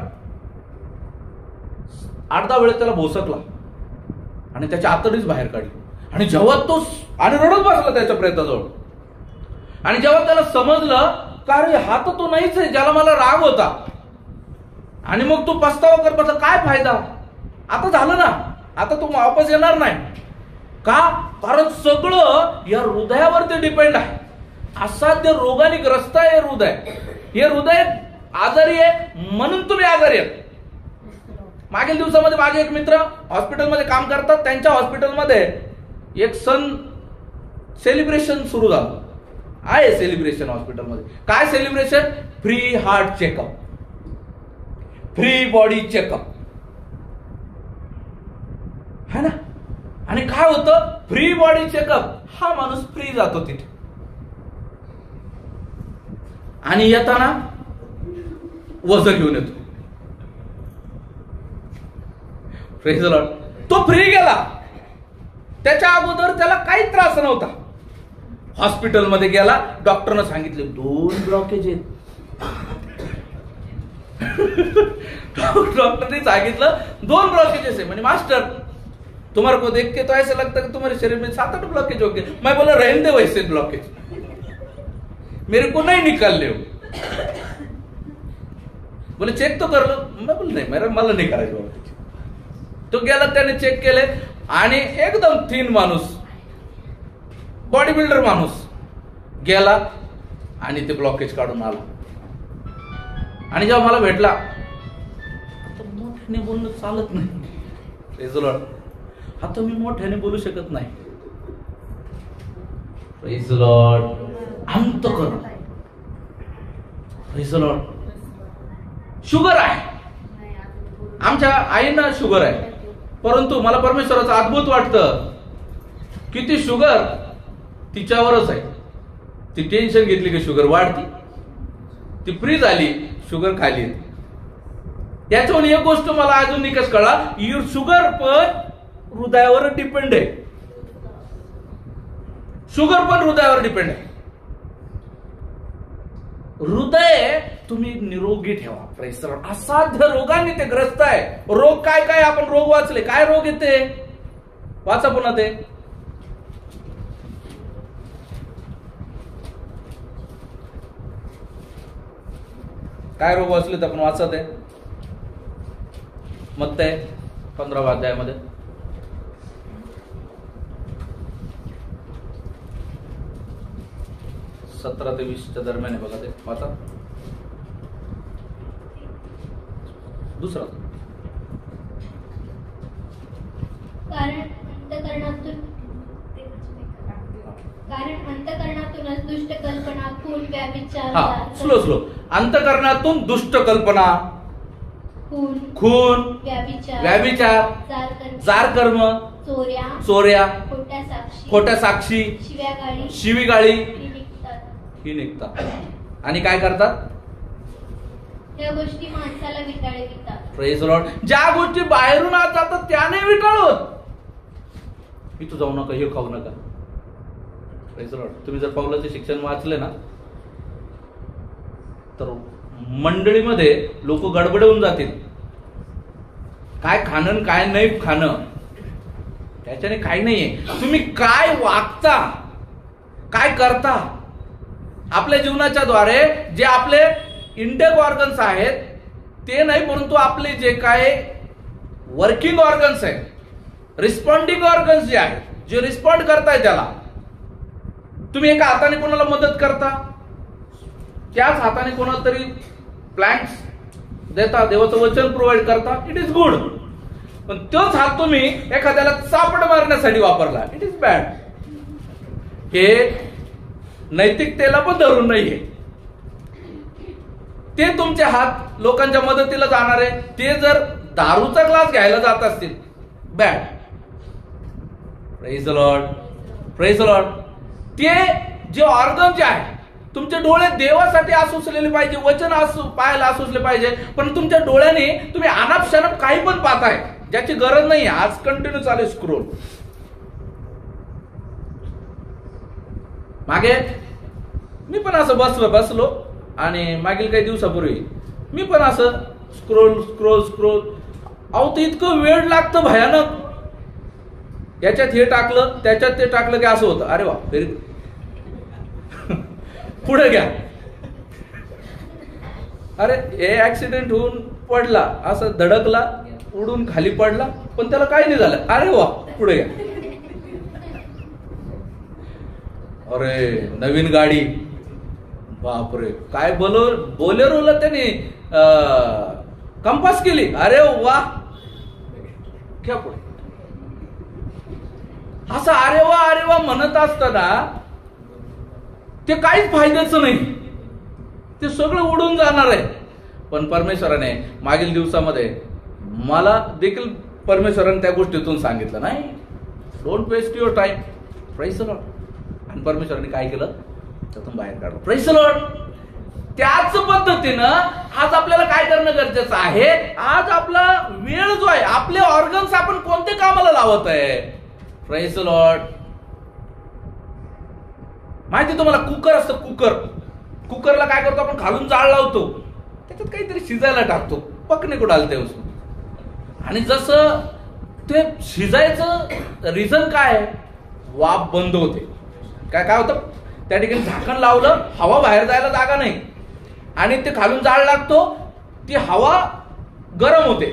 8-10 वेळेस त्याला भोसकला आणि त्याच्या आतडीच बाहेर काढली. आणि जेव्हा तो आणि रडत बसला त्याच्या प्रेताजवळ. आणि जेव्हा त्याला समजलं का अरे हा तर तो नाहीच आहे ज्याला मला राग होता, आणि मग तो पस्तावा करत बसला, काय फायदा, आता झालं ना, आता तो वापस येणार नाही. का? कारण सगळं या हृदयावरती डिपेंड आहे. असाध्य रोगाने ग्रस्त आहे हृदय. हे हृदय आजारी आहे म्हणून तुम्ही आजारी आहेत. मागील दिवसामध्ये माझे एक मित्र हॉस्पिटलमध्ये काम करतात. त्यांच्या हॉस्पिटलमध्ये एक सण सेलिब्रेशन सुरू झालं आहे. सेलिब्रेशन हॉस्पिटलमध्ये काय celebration? Free heart checkup, free body checkup है ना. आणि काय होतं? Free body checkup. हा माणूस फ्री जातो तिथे आणि येताना वजन घेऊन येतो. Praise the Lord. तो फ्री गेला. त्याच्या अगोदर त्याला काही त्रास नव्हता. हॉस्पिटलमध्ये गेला, डॉक्टरनं सांगितले 2 ब्लॉकेज आहेत. डॉक्टरने सांगितलं 2 ब्लॉकेजेस है. मैंने मास्टर तुम्हारे को देख के तो ऐसा लगता है कि तुम्हारे शरीर में 7-8 ब्लॉकेज हो गए. मैं बोला रहने दे वैसे ब्लॉकेज, मेरे को नहीं निकालने हो. बोले चेक तो कर लो. मैं बोल नाही, मला नाही करायचं. तो गेला, त्याने चेक केले आणि एकदम थीन माणूस, बॉडी बिल्डर माणूस गेला आणि ते ब्लॉकेज काढून आला. आणि जेव्हा मला भेटला, आता मोठ्याने बोलणं चालत नाही. Praise the Lord. आता मी मोठ्याने बोलू शकत नाही. Praise the Lord. अंतःकरण. Praise the Lord. शुगर आहे. आमच्या आईंना शुगर आहे, परंतु मला परमेश्वराचं अद्भुत वाटतं की ती शुगर तिच्यावरच आहे. ती टेन्शन घेतली की शुगर वाढती, ती फ्री झाली, शुगर खाली येते. याच्यावर एक गोष्ट मला अजून निकष कळला, शुगर पण हृदयावर डिपेंड आहे. शुगर पण हृदयावर डिपेंड आहे. हृदय तुम्ही निरोगी ठेवा. Praise the Lord. असाध्य रोगांनी ते ग्रस्त आहे. रोग काय काय आपण रोग वाचले. काय रोग येते? वाचा पुन्हा ते. काय रोग वाचले आपण वाचा ते. मत्तय 15व्या अध्यायामध्ये 17 ते 20 दरम्यान आहे बघा ते. वाचा. दुसरा. कारण अंतःकरणातूनच दुष्ट कल्पना, खून, व्यभिचार. स्लो. अंतःकरणातून दुष्ट कल्पना, खून, व्यभिचार, जार कर्म, चोऱ्या, खोट्या साक्षी, शिवीगाळी ही निघतात. आणि काय करतात? त्या गोष्टी माणसाला विटाळे विकतात. Praise the Lord. ज्या गोष्टी बाहेरून आत जातात त्याने विटाळून. इथं जाऊ नका, हे खाऊ नका. Praise the Lord. तुम्ही जर पावलाचे शिक्षण वाचले ना, तर मंडळीमध्ये लोक गडबडवून जातील. काय खाणं काय नाही खाणं त्याच्याने काही नाहीये. तुम्ही काय वागता, काय करता, आपल्या जीवनाच्या द्वारे जे आपले इंटेक ऑर्गन्स आहेत ते नाही, परंतु आपले जे काय वर्किंग ऑर्गन्स आहेत, रिस्पॉन्डिंग ऑर्गन्स जे आहेत, जे रिस्पॉन्ड करताय त्याला. तुम्ही एका हाताने कोणाला मदत करता, त्याच हाताने कोणाला तरी प्लॅन्ट्स देता, देवाचं वचन प्रोव्हाइड करता, इट इज गुड. पण तोच हात तुम्ही एखाद्याला चापड मारण्यासाठी वापरला, इट इज बॅड. हे नैतिकतेला पण धरून नाहीये. ते तुमचे हात लोकांच्या मदतीला जाणारे, ते जर दारूचा ग्लास घ्यायला जात असतील, bad. Praise the Lord. Praise the Lord. ते जे ऑर्गन जे आहे, तुमचे डोळे देवासाठी आसुसलेले पाहिजे, वचन पाहायला आसुसले पाहिजे. पण तुमच्या डोळ्याने तुम्ही अनाप शनाप काही पण पाहताय ज्याची गरज नाही. आज कंटिन्यू चालू स्क्रोल. मागे मी पण असं बसलो आणि मागील काही दिवसापूर्वी मी पण असं स्क्रोल. अहो ते इतकं वेळ लागतं भयानक. याच्यात हे टाकलं, त्याच्यात ते टाकलं की असं होतं, अरे वा व्हेरी गुड, पुढे घ्या. अरे हे ऍक्सिडेंट होऊन पडला, असं धडकला, उडून खाली पडला, पण त्याला काही नाही झालं, अरे वा पुढे घ्या. अरे नवीन गाडी, बापरे काय बोलेरोला त्याने कंपास केली, अरे वा क्या पुढे असं अरे वा म्हणत असताना ते काहीच फायद्याचं नाही, ते सगळं उडून जाणार आहे. पण परमेश्वराने मागील दिवसामध्ये मला देखील परमेश्वराने त्या गोष्टीतून सांगितलं, नाही don't waste your time. Praise the Lord. आणि परमेश्वराने काय केलं, त्यातून बाहेर काढलं. Praise the Lord. त्याच पद्धतीनं आज आपल्याला काय करणं गरजेचं आहे, आज आपला वेळ जो आहे, आपले ऑर्गन्स आपण कोणते कामाला लावत आहे. Praise the Lord. माहिती तुम्हाला कुकर असतं, कुकरला काय करतो आपण, खालून जाळ लावतो, त्याच्यात काहीतरी शिजायला टाकतो, पकणे कुडाल ते उसून. आणि जसं ते शिजायचं रिझन काय, वाफ बंद होते. काय होतं, त्या ठिकाणी झाकण लावलं, हवा बाहेर जायला जागा नाही, आणि ते खालून जाळ लागतो, ती हवा गरम होते,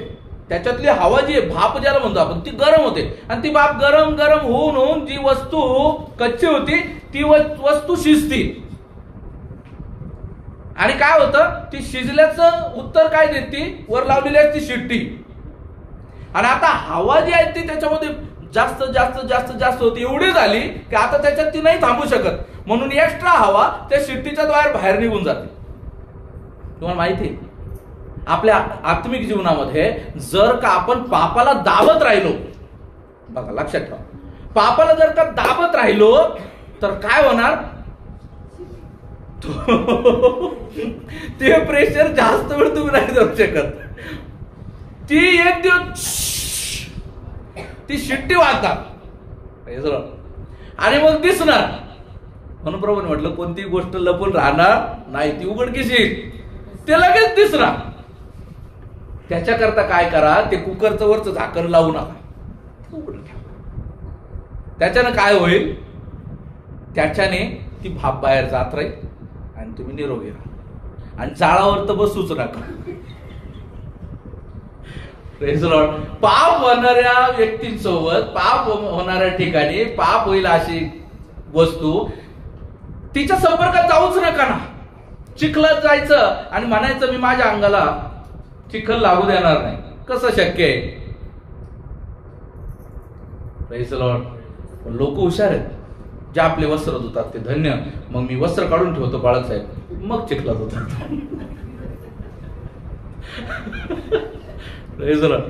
त्याच्यातली हवा जी आहे, भाप ज्याला म्हणतो आपण, ती गरम होते, आणि ती भाप गरम होऊन जी वस्तू कच्ची होती ती वस्तू शिजती. आणि काय होतं, ती शिजल्याचं उत्तर काय देते, वर लावलेली असती शिट्टी. आणि आता हवा जी आहे ती त्याच्यामध्ये जास्त होती, एवढी झाली की आता त्याच्यात ती नाही थांबू शकत, म्हणून एक्स्ट्रा हवा त्या शिट्टीच्या द्वारे बाहेर निघून जाते. तुम्हाला माहिती आहे, आपल्या आत्मिक जीवनामध्ये जर का आपण पापाला दाबत राहिलो, बघा लक्षात ठेवा, पापाला जर का दाबत राहिलो तर काय होणार, ते प्रेशर जास्त वेळ तुम्ही नाही जाऊ शकत. ती एक दिवस ती शिट्टी वाजतात आणि मग दिसणार. म्हणून प्रभूने म्हटलं कोणतीही गोष्ट लपून राहणार नाही, ती उघडकीस येईल, ते लगेच दिसणार. त्याच्याकरता काय करा, ते कुकरचं वरचं झाकण लावू नका, उघडून ठेवा. त्याच्यानं काय होईल, त्याच्याने ती भाप बाहेर जात राहील आणि तुम्ही निरोगी राहा. आणि जाळावर तर बसूच नका. Praise the Lord. पाप होणाऱ्या व्यक्तींसोबत, पाप होणाऱ्या ठिकाणी पाप होईल अशी वस्तू तिच्या संपर्कात जाऊच नका ना. चिखलात जायचं आणि म्हणायचं मी माझ्या अंगाला चिखल लागू देणार नाही, कसं शक्य आहे. Praise the Lord. लोक हुशार आहेत, जे आपले वस्त्र धुतात ते धन्य. मग मी वस्त्र काढून ठेवतो बाळासाहेब, मग चिखलात होतात. Praise the Lord.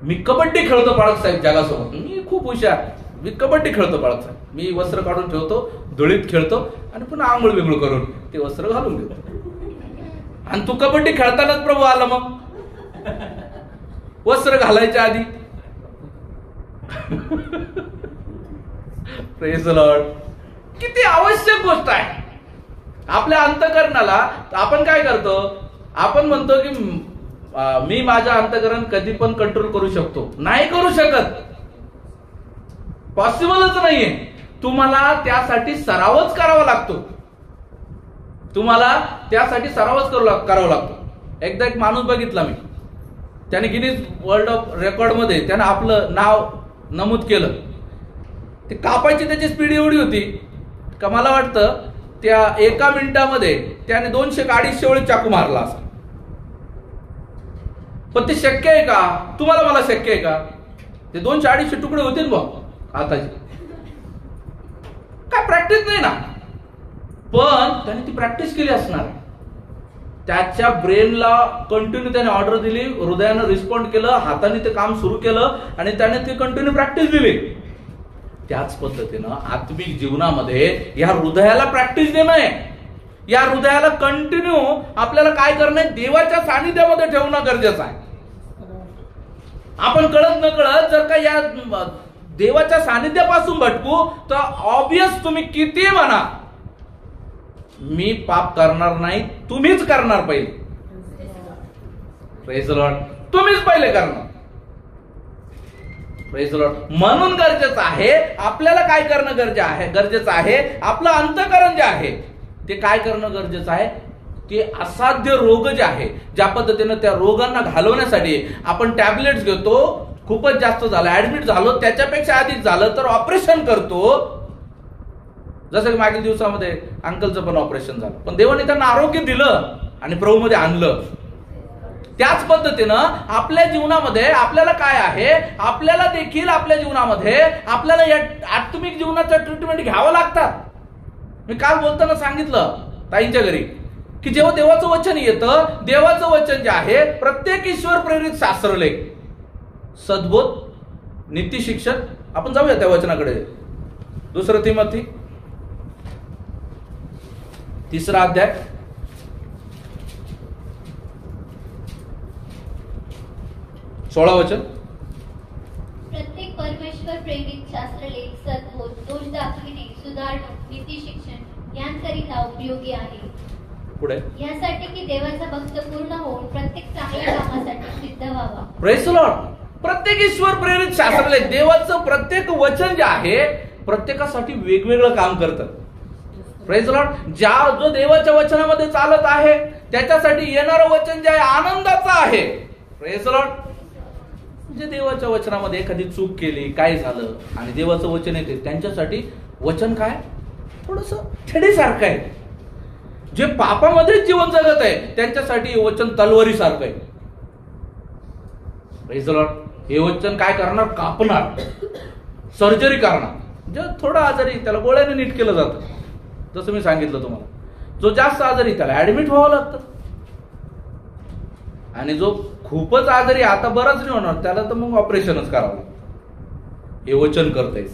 मी कबड्डी खेळतो बाळासाहेब जगासोबत, मी खूप हुशार, मी कबड्डी खेळतो बाळासाहेब, मी वस्त्र काढून ठेवतो, धुळीत खेळतो आणि पुन्हा आंघोळ बिंगळ करून ते वस्त्र घालून घेतो. आणि तू कबड्डी खेळतानाच प्रभू आला मग वस्त्र घालायच्या आधी. Praise the Lord. किती आवश्यक गोष्ट आहे आपल्या अंतःकरणाला. आपण काय करतो, आपण म्हणतो की मी माझं अंतःकरण कधी पण कंट्रोल करू शकतो. नाही करू शकत, पॉसिबलच नाहीये. तुम्हाला त्यासाठी सरावच करावा लागतो, तुम्हाला त्यासाठी सरावच करावा लागतो. एकदा एक माणूस बघितला मी, त्याने गिनीज वर्ल्ड ऑफ रेकॉर्ड मध्ये त्याने आपलं नाव नमूद केलं. ते कापायची त्याची स्पीड एवढी होती का मला वाटतं त्या एका मिनिटामध्ये त्याने 200-250 वेळी चाकू मारला असा. पण ते शक्य आहे का, तुम्हाला मला शक्य आहे का. ते 200-250 तुकडे होतील बा आताचे. काय प्रॅक्टिस नाही ना, पण त्याने ती प्रॅक्टिस केली असणार. त्याच्या ब्रेनला कंटिन्यू त्याने ऑर्डर दिली, हृदयानं रिस्पॉन्ड केलं, हाताने ते काम सुरू केलं आणि त्याने ती कंटिन्यू प्रॅक्टिस दिली. त्याच पद्धतीनं आत्मिक जीवनामध्ये या हृदयाला प्रॅक्टिस देणं आहे. या हृदयाला कंटिन्यू आपल्याला काय करणं आहे, देवाच्या सानिध्यामध्ये ठेवणं गरजेचं आहे. आपण कळत न कळत जर का या देवाच्या सानिध्यापासून भटकू तर ऑब्वियस तुम्ही किती म्हणा मी पाप करणार नाही, तुम्हीच करणार पहिले. Praise the Lord. तुम्हीच पहिले करणार. Praise the Lord. म्हणून गरजेचं आहे आपल्याला काय करणं गरजेचं आहे, आपलं अंतःकरण जे आहे ते काय करणं गरजेचं आहे. ते असाध्य रोग जे आहे, ज्या पद्धतीनं त्या रोगांना घालवण्यासाठी आपण टॅबलेट्स घेतो, खूपच जास्त झालं, ऍडमिट झालो, त्याच्यापेक्षा अधिक झालं तर ऑपरेशन करतो. जसं की मागील दिवसामध्ये अंकलचं पण ऑपरेशन झालं, पण देवाने त्यांना आरोग्य दिलं आणि प्रभूमध्ये आणलं. त्याच पद्धतीनं आपल्या जीवनामध्ये आपल्याला काय आहे, आपल्याला देखील आपल्या जीवनामध्ये आपल्याला या आत्मिक जीवनाचं ट्रीटमेंट घ्यावं लागतात. मी काल बोलताना सांगितलं ताईंच्या घरी की जेव्हा देवाचं वचन येतं, देवाचं वचन जे आहे प्रत्येक ईश्वर प्रेरित शास्त्रलेख, सद्बोध, नीती शिक्षण. आपण जाऊया त्या वचनाकडे. 2 तिमोथी 3 अध्याय 16 वचन. प्रत्येक परमेश्वर प्रेरित शास्त्रलेख, सद्बोध, दोष दाखविणे, सुधारणूक, नीती शिक्षण यांकरिता उपयोगी आहे. पुढे यासाठी की देवाचा भक्त पूर्ण होऊन प्रत्येक चांगल्या कामासाठी सिद्ध व्हावा. Praise the Lord. प्रत्येक ईश्वर प्रेरित शास्त्रलेख, देवाचं प्रत्येक वचन जे आहे प्रत्येकासाठी वेगवेगळं काम करतं. Praise the Lord. जो देवाच्या वचनामध्ये चालत आहे त्याच्यासाठी येणारं वचन जे आहे आनंदाचं आहे. Praise the Lord. जे देवाच्या वचनामध्ये एखादी चूक केली, काय झालं आणि देवाचं वचन येते, त्यांच्यासाठी वचन काय थोडस छडीसारखं आहे. जे पापामध्ये जीवन जगत आहे त्यांच्यासाठी वचन तलवारी सारखं आहे. Praise the Lord. हे वचन काय करणार, कापणार, सर्जरी करणार. जे थोडा आजारी त्याला गोळ्याने नीट केलं जातं. जसं मी सांगितलं तुम्हाला, जो जास्त आजारी त्याला ऍडमिट व्हावं लागतं, आणि जो खूपच आजारी आता बराच नाही होणार त्याला तर मग ऑपरेशनच करावं लागतं. हे वचन करतंय.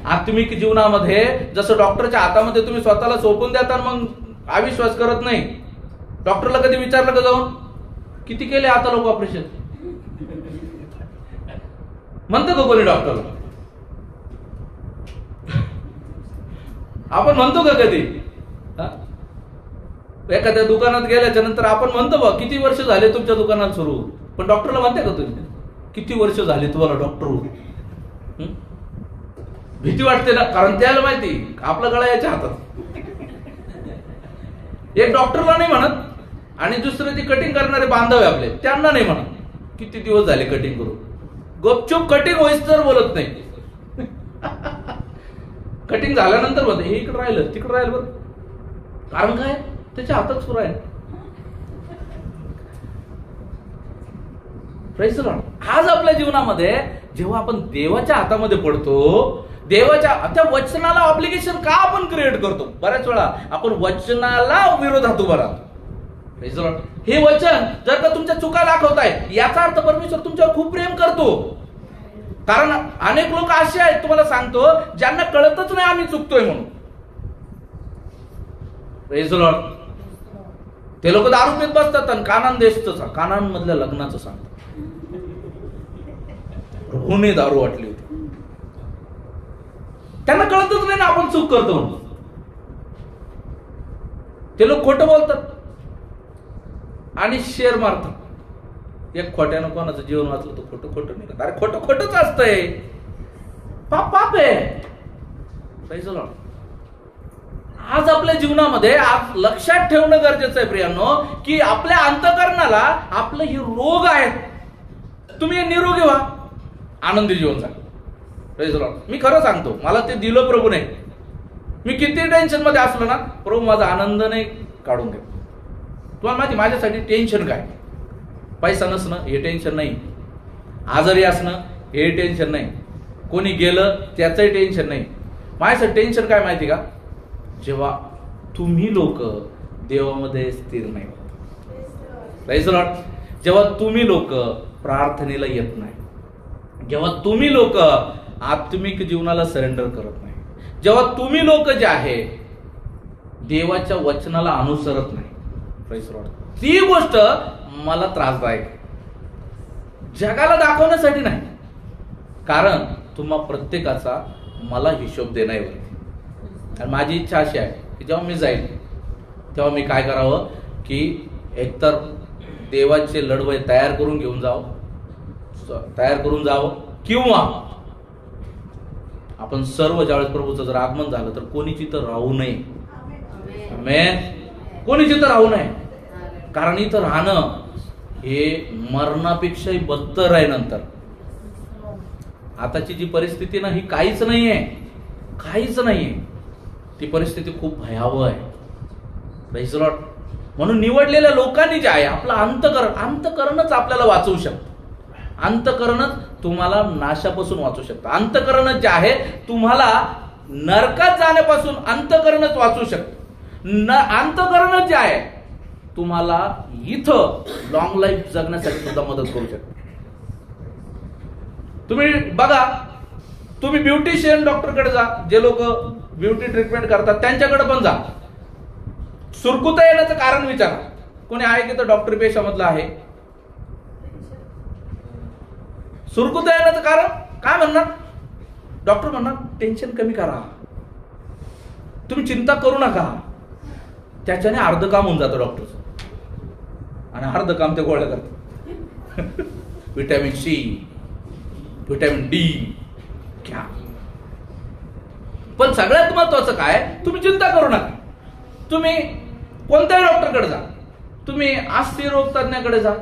आत्मिक जीवनामध्ये जसं डॉक्टरच्या हातामध्ये तुम्ही स्वतःला सोपून देता, मग अविश्वास करत नाही. डॉक्टरला कधी विचारलं का जाऊन किती केले आता लोक ऑपरेशन, म्हणतो का कोणी डॉक्टरला? आपण म्हणतो का कधी? एखाद्या दुकानात गेल्याच्या नंतर आपण म्हणतो बा किती वर्ष झाले तुमच्या दुकानात सुरू, पण डॉक्टरला म्हणते का तुम्ही किती वर्ष झाले तुम्हाला डॉक्टर होऊन? भीती वाटते ना, कारण त्याला माहिती आपला गळा याच्या हातात. एक डॉक्टरला नाही म्हणत आणि दुसरे ते कटिंग करणारे बांधव आहे आपले, त्यांना नाही म्हणत किती दिवस झाले कटिंग करून. गपचूप कटिंग होईस तर बोलत नाही. कटिंग झाल्यानंतर बोलत हे इकडे राहिलं तिकडे राहिलं बरं, कारण काय त्याच्या हातात सुरू आहे. Praise the Lord. आज आपल्या जीवनामध्ये जेव्हा आपण देवाच्या हातामध्ये पडतो, देवाच्या त्या वचनाला ऑब्लिगेशन का आपण क्रिएट करतो? बऱ्याच वेळा आपण वचनाला विरोधात उभा राहतो. Praise the Lord. हे वचन जर का तुमच्या चुका दाखवताय याचा अर्थ परमेश्वर तुमच्यावर खूप प्रेम करतो. कारण अनेक लोक असे आहेत, तुम्हाला सांगतो, ज्यांना कळतच नाही आम्ही चुकतोय म्हणून. Praise the Lord. ते लोक दारू पीत बसतात आणि कानांमधल्या लग्नाचं सांगतात. प्रभूने दारू वाटली होती, त्यांना कळतच नाही ना आपण चूक करतो म्हणून. ते लोक खोटं बोलतात आणि शेर मारतात. एक खोट्यानं कोणाचं जीवन वाचलं तर खोटं खोटं नाही, अरे खोटं खोटंच असतंय, पाप पाप आहे. Praise the Lord. आज आपल्या जीवनामध्ये आज लक्षात ठेवणं गरजेचं आहे प्रियांनो, की आपल्या अंतःकरणाला आपलं हे रोग आहेत. तुम्ही निरोगी व्हा, आनंदी जीवन जगा. Praise the Lord. मी खरं सांगतो, मला ते दिलं प्रभूने. मी किती टेन्शन मध्ये असलो ना, प्रभू माझा आनंद नाही काढून घे. तुम्हाला माहिती माझ्यासाठी टेन्शन काय? पैसा नसणं हे टेन्शन नाही, आजारी असणं हे टेन्शन नाही, कोणी गेलं त्याचंही टेन्शन नाही. माझ्यासाठी टेन्शन काय माहिती का? जेव्हा तुम्ही लोक देवामध्ये स्थिर नाही होत. Praise the Lord. जेव्हा तुम्ही लोक प्रार्थनेला येत नाही, जेव्हा तुम्ही लोक आत्मिक जीवनाला सरेंडर करत नाही, जेव्हा तुम्ही लोक जे आहे देवाच्या वचनाला अनुसरत नाही, प्रेज द लॉर्ड, ती गोष्ट मला त्रासदायक आहे. जगाला दाखवण्यासाठी नाही, कारण तुम्हा प्रत्येकाचा मला हिशोब देण्यावर. आणि माझी इच्छा अशी आहे की जेव्हा मी जाईल तेव्हा मी काय करावं, की एकतर देवाचे लढवय तयार करून जावं, किंवा आपण सर्व ज्यावेळेस प्रभूचं जर आगमन झालं तर कोणीच इथं राहू नये. आमेन. कोणीच इथं राहू नये, कारण इथं राहणं हे मरणापेक्षाही बदतर आहे. नंतर आताची जी परिस्थिती ना ही काहीच नाहीये. काहीच नाहीये. ती परिस्थिती खूप भयावह आहे. Praise the Lord. म्हणून निवडलेल्या लोकांनी जे आहे आपलं अंतःकरणच आपल्याला वाचवू शकतं. अंतःकरणच तुम्हाला नाशापासून वाचू शकतं. अंतःकरणच जे आहे तुम्हाला नरकात जाण्यापासून अंतःकरणच वाचू शकतं. अंतःकरणच जे आहे तुम्हाला इथं लॉंग लाईफ जगण्यासाठी सुद्धा मदत करू शकतं. तुम्ही बघा, तुम्ही ब्युटिशियन डॉक्टरकडे जा, जे लोक ब्युटी ट्रीटमेंट करतात त्यांच्याकडे पण जा. सुरकुत्या येण्याचं कारण विचारा. कोणी आहे की तर डॉक्टरी पेशामधलं आहे? सुरकुत्या येण्याचं कारण काय म्हणणार? डॉक्टर म्हणणार टेन्शन कमी करा, तुम्ही चिंता करू नका. त्याच्याने अर्ध काम होऊन जातं डॉक्टरचं, आणि अर्ध काम ते गोळ्या करतात. व्हिटॅमिन सी, व्हिटॅमिन डी घ्या. पण सगळ्यात महत्वाचं काय, तुम्ही चिंता करू नका. तुम्ही कोणत्याही डॉक्टरकडे जा, तुम्ही अस्थिरोग तज्ञाकडे जा.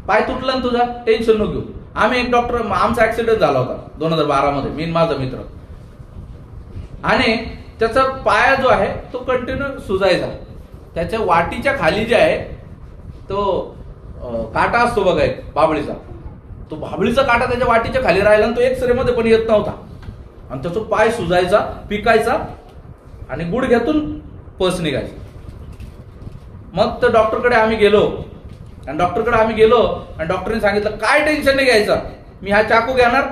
पाय तुटला ना तुझा, टेन्शन नको घेऊ. आम्ही एक डॉक्टर, आमचा ऍक्सिडेंट झाला होता 2012 मध्ये, मी माझा मित्र, आणि त्याचा पाय जो आहे तो कंटिन्यू सुजायचा. त्याच्या वाटीच्या खाली जे आहे तो काटा असतो बघा एक बाबळीचा, तो बाबळीचा काटा त्याच्या वाटीच्या खाली राहिला आणि तो एक्सरे मध्ये पण येत नव्हता, आणि त्याचा पाय सुजायचा, पिकायचा, आणि गुडघ्यातून पस निघायचा. मग तर डॉक्टरकडे आम्ही गेलो, आणि डॉक्टरने सांगितलं काय टेन्शन नाही घ्यायचं, मी हा चाकू घेणार,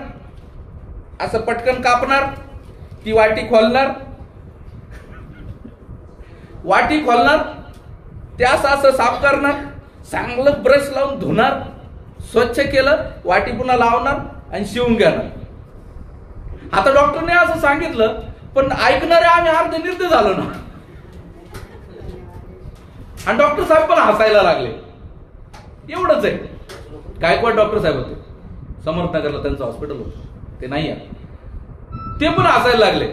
असं पटकन कापणार, ती वाटी खोलणार, ते असं साफ करणार, चांगलं ब्रश लावून धुणार, स्वच्छ केलं, वाटी पुन्हा लावणार आणि शिवून घेणार. आता डॉक्टरने असं सांगितलं, पण ऐकणारे आम्ही अर्धे निर्दय झालो ना. आणि डॉक्टर साहेब पण हसायला लागले. एवढंच आहे. गायकवाड डॉक्टर साहेब होते, समर्थनगरला त्यांचं हॉस्पिटल होतं, ते नाही आहे, ते पण हसायला लागले.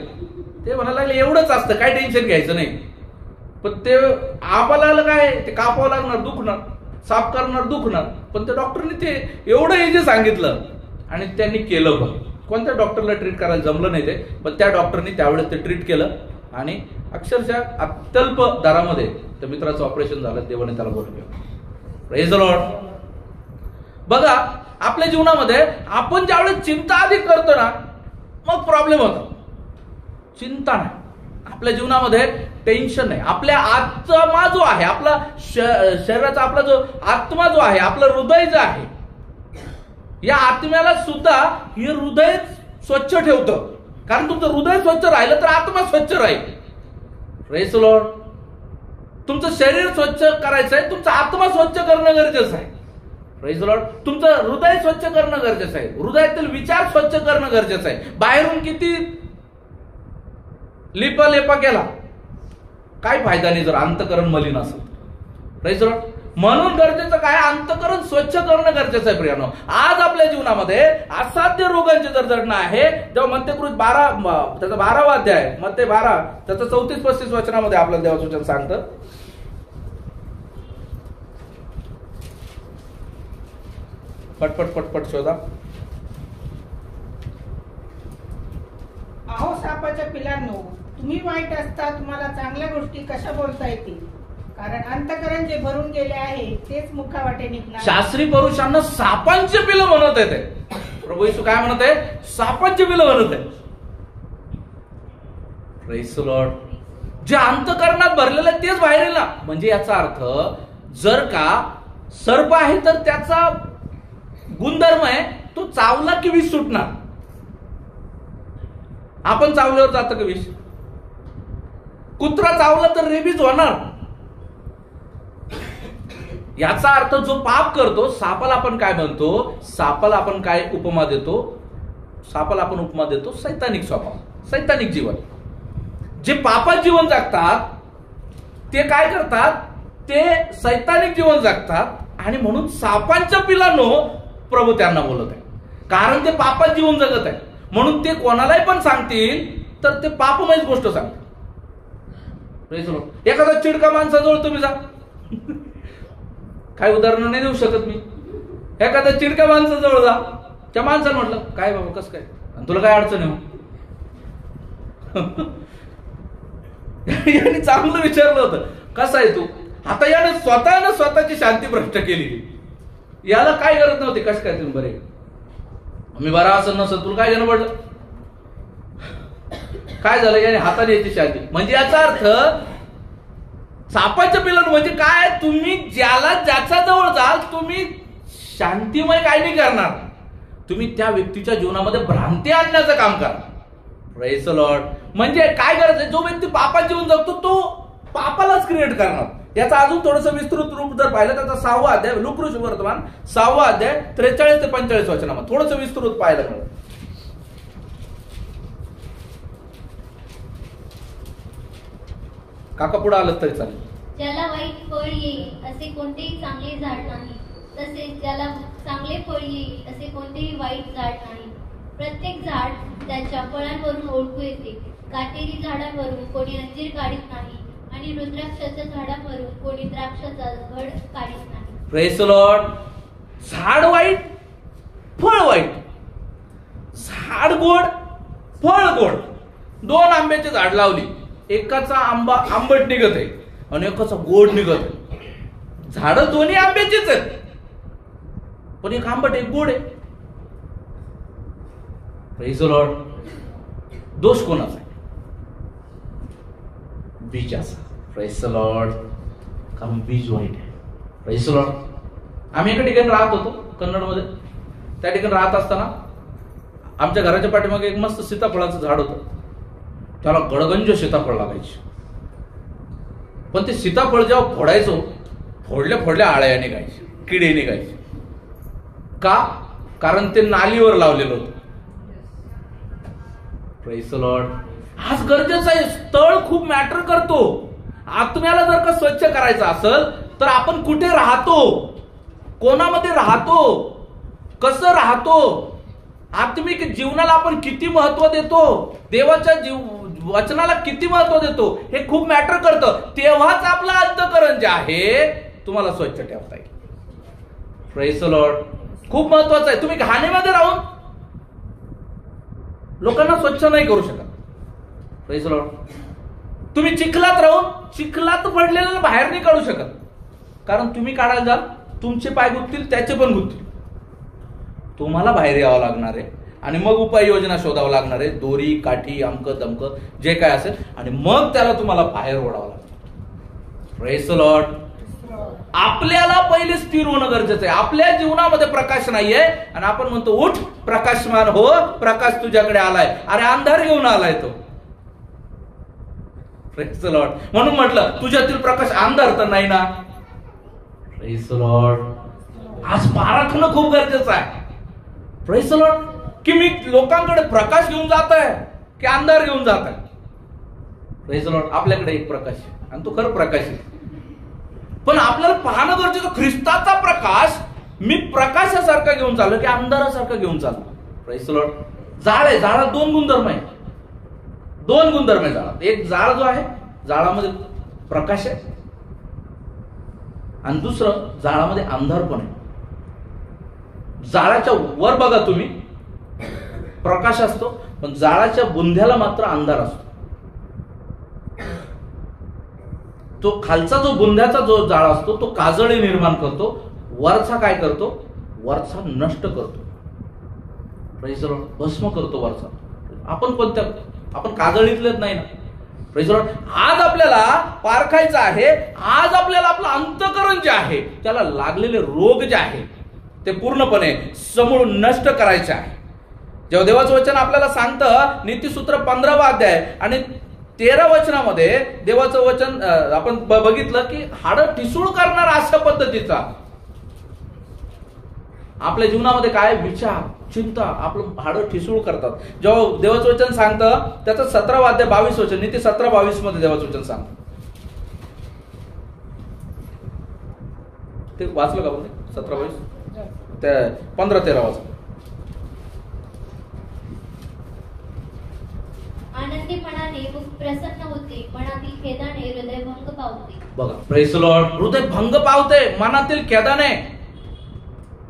ते म्हणायला लागले एवढंच असतं, काय टेन्शन घ्यायचं नाही. पण ते आम्हाला काय, ते कापावं लागणार, दुखणार, साफ करणार, दुखणार. पण त्या डॉक्टरने ते एवढं इझी सांगितलं आणि त्यांनी केलं. पण कोणत्या डॉक्टरला ट्रीट करायला जमलं नाही ते, पण त्या डॉक्टरने त्यावेळेस ते ट्रीट केलं, आणि अक्षरशः अत्यल्प दरामध्ये त्या मित्राचं ऑपरेशन झालं. देवाने त्याला बोलवलं. Praise the Lord. बघा, आपल्या जीवनामध्ये आपण ज्यावेळेस चिंता अधिक करतो ना, मग प्रॉब्लेम होतो. चिंता नाही, आपल्या जीवनामध्ये टेन्शन नाही. आपल्या आत्मा जो आहे, आपला शरीराचा आपला जो आत्मा जो आहे, आपलं हृदय जे आहे, या आत्म्याला सुद्धा हे हृदय स्वच्छ ठेवतं. कारण तुमचं हृदय स्वच्छ राहिलं तर आत्मा स्वच्छ राहील. Praise the Lord. तुमचं शरीर स्वच्छ करायचं आहे, तुमचा आत्मा स्वच्छ करणं गरजेचं आहे. Praise the Lord. तुमचं हृदय स्वच्छ करणं गरजेचं आहे, हृदयातील विचार स्वच्छ करणं गरजेचं आहे. बाहेरून किती लिपा केला काय फायदा नाही जर अंतःकरण मलिन असेल. Praise the Lord. म्हणून गरजेचं काय, अंतःकरण स्वच्छ करणं गरजेचं आहे. प्रियानो, आज आपल्या जीवनामध्ये असाध्य रोगांचे जर जगणं आहे, जेव्हा मत्तेकृत 12 त्याचा 12वा अध्याय, मत्ते 12 त्याचं 34-35 वचनामध्ये आपल्याला देवाचं वचन सांगतं. पटपट शोधा. अहो सापाच्या पिलांनो, तुम्ही वाईट असता, तुम्हाला चांगल्या गोष्टी कशा बोलता येतील? कारण अंतःकरण जे भरून गेले आहे तेच मुखावाटे निघणार. शास्त्री पुरुषांना सापांचे पिलं म्हणत आहे. प्रभू येशू काय म्हणत आहे? सापांचे पिलं म्हणत आहे. Praise the Lord. जे अंतःकरणात भरलेलं आहे तेच बाहेर येईल. म्हणजे याचा अर्थ, जर का सर्प आहे तर त्याचा गुणधर्म आहे, तो चावला की विष सुटणार. आपण चावल्यावर जातं का विष? कुत्रा चावला तर रेबीज होणार. याचा अर्थ जो पाप करतो, सापाला आपण काय म्हणतो? सापाला आपण काय उपमा देतो? सापाला आपण उपमा देतो सैतानिक स्वभाव, सैतानिक जीवन. जे पापात जीवन जगतात ते काय करतात? ते सैतानिक जीवन जगतात. आणि म्हणून सापांच्या पिलांनो प्रभू त्यांना बोलत आहे, कारण ते पापात जीवन जगत आहे. म्हणून ते कोणालाही पण सांगतील तर ते पापमय गोष्ट सांगतात. एखादा चिडका माणसाजवळ तुम्ही जा, काय उदाहरण नाही देऊ शकत मी. एखाद्या चिडक्या माणसाजवळ जा, त्या माणसानं म्हटलं काय बाबा कसं काय, तुला काय अडचण आहे? यांनी चांगलं विचारलं होतं, कसा आहे तू? आता याने स्वतःनं स्वतःची शांती भ्रष्ट केली. याला काय गरज नव्हती. कसं काय तुम्ही बरे, मी बरा असं नसं, तुला काय घेणं पडलं? काय झालं? याने हाताने याची शांती. म्हणजे याचा अर्थ सापाचं पिलन म्हणजे काय? तुम्ही ज्याला ज्याच्या जवळ जाल तुम्ही शांतिमय काय नाही करणार, तुम्ही त्या व्यक्तीच्या जीवनामध्ये भ्रांती आणण्याचं काम करा. Praise the Lord. म्हणजे काय गरज आहे? जो व्यक्ती पापात जीवन जगतो तो पापालाच क्रिएट करणार. याचा अजून थोडंसं विस्तृत रूप जर पाहिलं तर 6वा अध्याय लूका सुवर्तमान 6वा अध्याय 43 ते 45 वचनामध्ये थोडंसं विस्तृत पाहायला मिळतं. काका पुढे आलं तरी चालेल. ज्याला वाईट फळ येईल असे कोणतेही चांगले झाड नाही, तसेच ज्याला चांगले फळ येईल असे कोणतेही वाईट झाड नाही. प्रत्येक झाड त्याच्या फळांवरून ओळखू येते. काटेरी झाडांवरून कोणी अंजीर काढीत नाही आणि रुद्राक्षाच्या झाडांवरून कोणी द्राक्षाचा घड काढीत नाही. Praise the Lord. झाड वाईट, फळ वाईट. झाड गोड, फळ गोड. 2 आंब्याचे झाड लावली, एकाचा आंबा आंबट निघत आहे आणि एकाचा गोड निघत आहे. झाड दोन्ही आंब्याचीच आहेत, पण एक आंबट एक गोड आहे. Praise the Lord. दोष कोणाचा आहे? बीजाचा. Praise the Lord. कारण बीज वाईट आहे. Praise the Lord. आम्ही एका ठिकाणी राहत होतो कन्नडमध्ये. त्या ठिकाणी राहत असताना आमच्या घराच्या पाठीमागे एक मस्त सीताफळाचं झाड होतं. त्याला गडगंज सीताफळ लागायचे. पण ते सीताफळ जेव्हा फोडायचो, फोडल्या फोडल्या आळ्या निघायचे, किडे निघायचे. का? कारण ते नालीवर लावलेलं होतं. Praise the Lord. आज गरजेचं आहे. स्थळ खूप मॅटर करतो. आत्म्याला जर का स्वच्छ करायचं असेल तर आपण कुठे राहतो, कोणामध्ये राहतो, कसं राहतो, आत्मिक जीवनाला आपण किती महत्व देतो, देवाच्या वचनाला किती महत्व देतो, हे खूप मॅटर करतं. तेव्हाच आपलं अंतःकरण जे आहे तुम्हाला स्वच्छ ठेवता येईल. Praise the Lord. खूप महत्वाचं आहे. तुम्ही घाणीमध्ये राहून लोकांना स्वच्छ नाही करू शकत. Praise the Lord. तुम्ही चिखलात राहून चिखलात पडलेलं बाहेर नाही काढू शकत. कारण तुम्ही काढायला जाल, तुमचे पाय गुंततील, त्याचे पण गुंततील. तुम्हाला बाहेर यावं लागणार आहे आणि मग उपाययोजना शोधावं लागणार आहे. दोरी, काठी, अमक दमक जे काय असेल, आणि मग त्याला तुम्हाला बाहेर ओढावं लागतं. Praise the Lord. आपल्याला पहिले स्थिर होणं गरजेचं आहे. आपल्या जीवनामध्ये प्रकाश नाहीये आणि आपण म्हणतो उठ प्रकाशमान हो, प्रकाश तुझ्याकडे आलाय. अरे अंधार घेऊन आलाय तो. Praise the Lord. म्हणून म्हटलं तुझ्यातील प्रकाश अंधार तर नाही ना. Praise the Lord. आज पारखणं खूप गरजेचं आहे. Praise the Lord. की मी लोकांकडे प्रकाश घेऊन जात आहे की अंधार घेऊन जात आहे. Praise the Lord. आपल्याकडे एक प्रकाश आहे आणि तो खरं प्रकाश आहे, पण आपल्याला पाहणं गरजेचं ख्रिस्ताचा प्रकाश मी प्रकाशासारखा घेऊन चाललो की अंधारासारखा घेऊन चाललो. Praise the Lord. जाळ आहे, झाडात 2 गुणधर्म आहे. 2 गुणधर्म आहे झाडात. एक जाळ जो आहे, जाळामध्ये प्रकाश आहे, आणि दुसरं जाळामध्ये अंधार पण आहे. जाळाच्या वर बघा तुम्ही प्रकाश असतो, पण जाळाच्या बुंध्याला मात्र अंधार असतो. तो खालचा जो बुंध्याचा जो जाळ असतो तो काजळी निर्माण करतो, वरचा काय करतो? वरचा नष्ट करतो. Praise the Lord. भस्म करतो वरचा. आपण काजळीतलेच नाही ना. Praise the Lord. आज आपल्याला पारखायचं आहे. आज आपल्याला आपलं अंतःकरण जे आहे त्याला लागलेले रोग जे आहे ते पूर्णपणे समूळ नष्ट करायचे आहे. जेव्हा देवाचं वचन आपल्याला सांगतं, नीतिसूत्र 15वा अध्याय आणि 13 वचनामध्ये देवाचं वचन आपण बघितलं की हाडं ठिसूळ करणार अशा पद्धतीचा आपल्या जीवनामध्ये काय विचार, चिंता आपलं हाडं ठिसूळ करतात. जेव्हा देवाचं वचन सांगतं त्याचं 17वा अध्याय 22 वचन, नीती 17:22 मध्ये देवाचं वचन सांगतं. ते वाचलं का आपण? 17:22 त्या 15-13 वाचलं. आनंदी मनाने मुख प्रसन्न होते, मनातील खेदाने हृदय भंग पावते. बघा. Praise the Lord. हृदय भंग पावते मनातील खेदाने.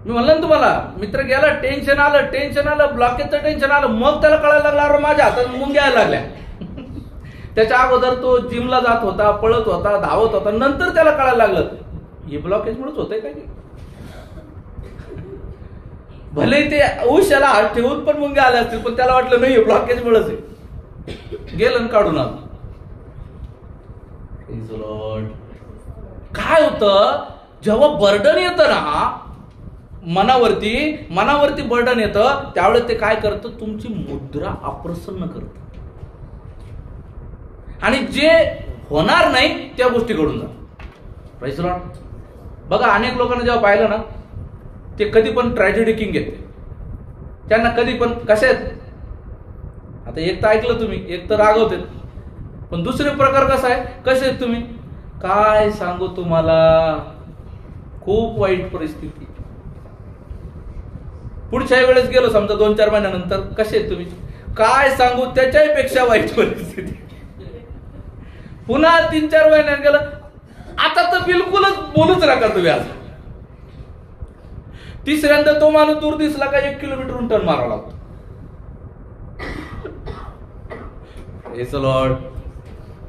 मी म्हणलं ना तुम्हाला, मित्र गेला, टेन्शन आलं, ब्लॉकेजचं टेन्शन आलं, मग त्याला कळायला लागला अरे माझ्या हातात मुंग्या यायला लागल्या. त्याच्या अगोदर तो जिमला जात होता, पळत होता, धावत होता, नंतर त्याला कळायला लागलं हे ब्लॉकेजमुळेच होतंय काय. भले ते औषधाला हात ठेवून पण मुंगे आले असतील, पण त्याला वाटलं नाही ब्लॉकेजमुळेच आहे, गेलं आणि काढून आलं. काय होतं जेव्हा बर्डन येतं ना मनावरती बर्डन येतं, त्यावेळेस ते काय करतं, तुमची मुद्रा अप्रसन्न करतं आणि जे होणार नाही त्या गोष्टी घडून जातात. Praise the Lord. बघा अनेक लोकांना जेव्हा पाहिलं ना, ते कधी पण ट्रॅजेडी किंग येते, त्यांना कधी पण कसे आहेत. आता एक तर ऐकलं तुम्ही, एक तर रागवते, पण दुसरे प्रकार कसा आहे, कसे आहेत तुम्ही, काय सांगू तुम्हाला, खूप वाईट परिस्थिती. पुढच्या वेळेस गेलो समजा 2-4 महिन्यानंतर, कसे आहेत तुम्ही, काय सांगू त्याच्याही पेक्षा वाईट परिस्थिती. पुन्हा 3-4 महिन्यात गेलं, आता तर बिलकुलच बोलूच नका तुम्ही. आज तिसऱ्यांदा तो माणूस दूर दिसला का 1 किलोमीटर टर्न मारावा लागतो. Praise the Lord,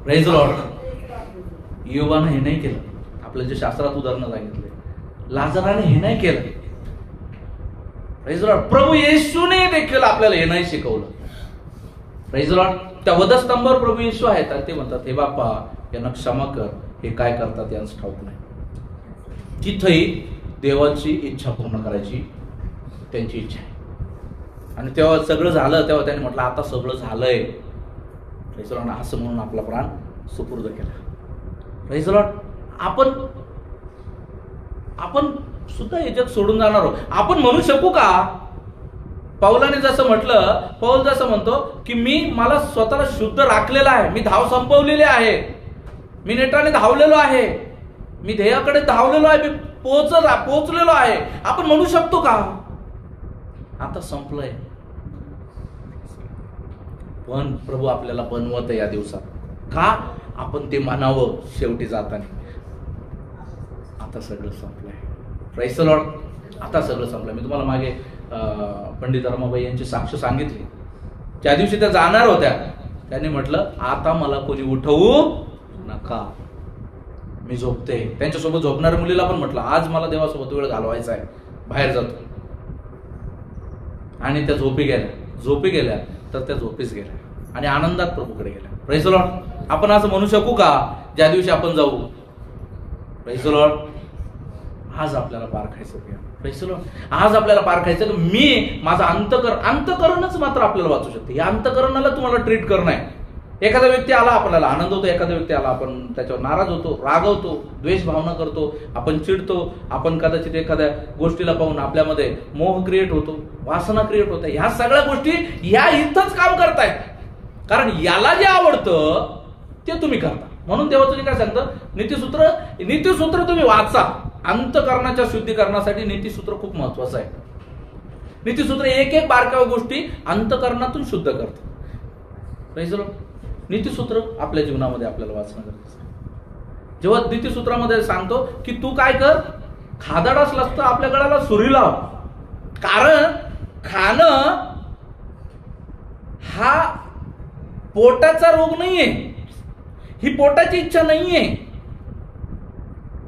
praise the Lord. योबानं हे नाही केलं, आपल्या जे शास्त्रात उदाहरणं सांगितले, लाजराने हे नाही केलं. Praise the Lord. प्रभू येशूने देखील आपल्याला हे नाही शिकवलं. Praise the Lord. त्या वधस्तंभावर प्रभू येशू आहेत, ते म्हणतात हे बाप्पा यांना क्षमा कर, हे काय करतात यांचं ठाऊक नाही. तिथेही देवाची इच्छा पूर्ण करायची त्यांची इच्छा आहे. आणि तेव्हा सगळं झालं, तेव्हा त्यांनी म्हटलं आता सगळं झालंय, प्रेज द लॉर्ड, असं म्हणून आपला प्राण सुपूर्द केला. Praise the Lord. आपण सुद्धा हे जग सोडून जाणार आहोत. आपण म्हणू शकू का, पौलाने जसं म्हटलं, पौल जसं म्हणतो की मला स्वतःला शुद्ध राखलेलं आहे, मी धाव संपवलेली आहे, मी नेटाने धावलेलो आहे, मी ध्येयाकडे धावलेलो आहे, मी पोहोचलेलो आहे. आपण म्हणू शकतो का आता संपलंय. पण प्रभू आपल्याला बनवत या दिवसात का, आपण ते म्हणावं शेवटी जाताना, आता सगळं संपलंय. Praise the Lord. आता सगळं संपलंय. मी तुम्हाला मागे पंडित रमाबाई यांची साक्ष सांगितली. ज्या दिवशी त्या जाणार होत्या त्यांनी म्हटलं आता मला कोणी उठवू नका, मी झोपते. त्यांच्यासोबत झोपणाऱ्या मुलीला पण म्हटलं आज मला देवासोबत वेळ घालवायचा आहे, बाहेर जातो. आणि त्या झोपी गेल्या तर त्या झोपीच गेल्या आणि आनंदात प्रभूकडे गेल्या. Praise the Lord. आपण असं म्हणू शकू का ज्या दिवशी आपण जाऊ, प्रेज द लॉर्ड, आज आपल्याला पारखायचं. Praise the Lord. आज आपल्याला पारखायचं. मी माझं अंतकरणच मात्र आपल्याला वाचू शकते. या अंतकरणाला तुम्हाला ट्रीट करणं आहे. एखादा व्यक्ती आला आपल्याला आनंद होतो, एखादा व्यक्ती आला आपण त्याच्यावर नाराज होतो, रागवतो, द्वेष भावना करतो, आपण चिडतो, आपण कदाचित एखाद्या गोष्टीला पाहून आपल्यामध्ये मोह क्रिएट होतो, वासना क्रिएट होते. ह्या सगळ्या गोष्टी या इथंच काम करतायत, कारण याला जे आवडतं ते तुम्ही करता. म्हणून देवाचं काय सांगतं, नीतिसूत्र तुम्ही वाचा. अंतकरणाच्या शुद्धीकरणासाठी नीतिसूत्र खूप महत्वाचं आहे. नीतिसूत्र एक बारकाव्या गोष्टी अंतकरणातून शुद्ध करतात. Praise the Lord. नीतिसूत्र आपल्या जीवनामध्ये आपल्याला वाचणं गरजेचं आहे. जेव्हा नीतिसूत्रामध्ये सांगतो की तू काय कर, खादाड असलास तर आपल्या गळ्याला सुरी लाव, कारण खाणं हा पोटाचा रोग नाहीये, ही पोटाची इच्छा नाहीये.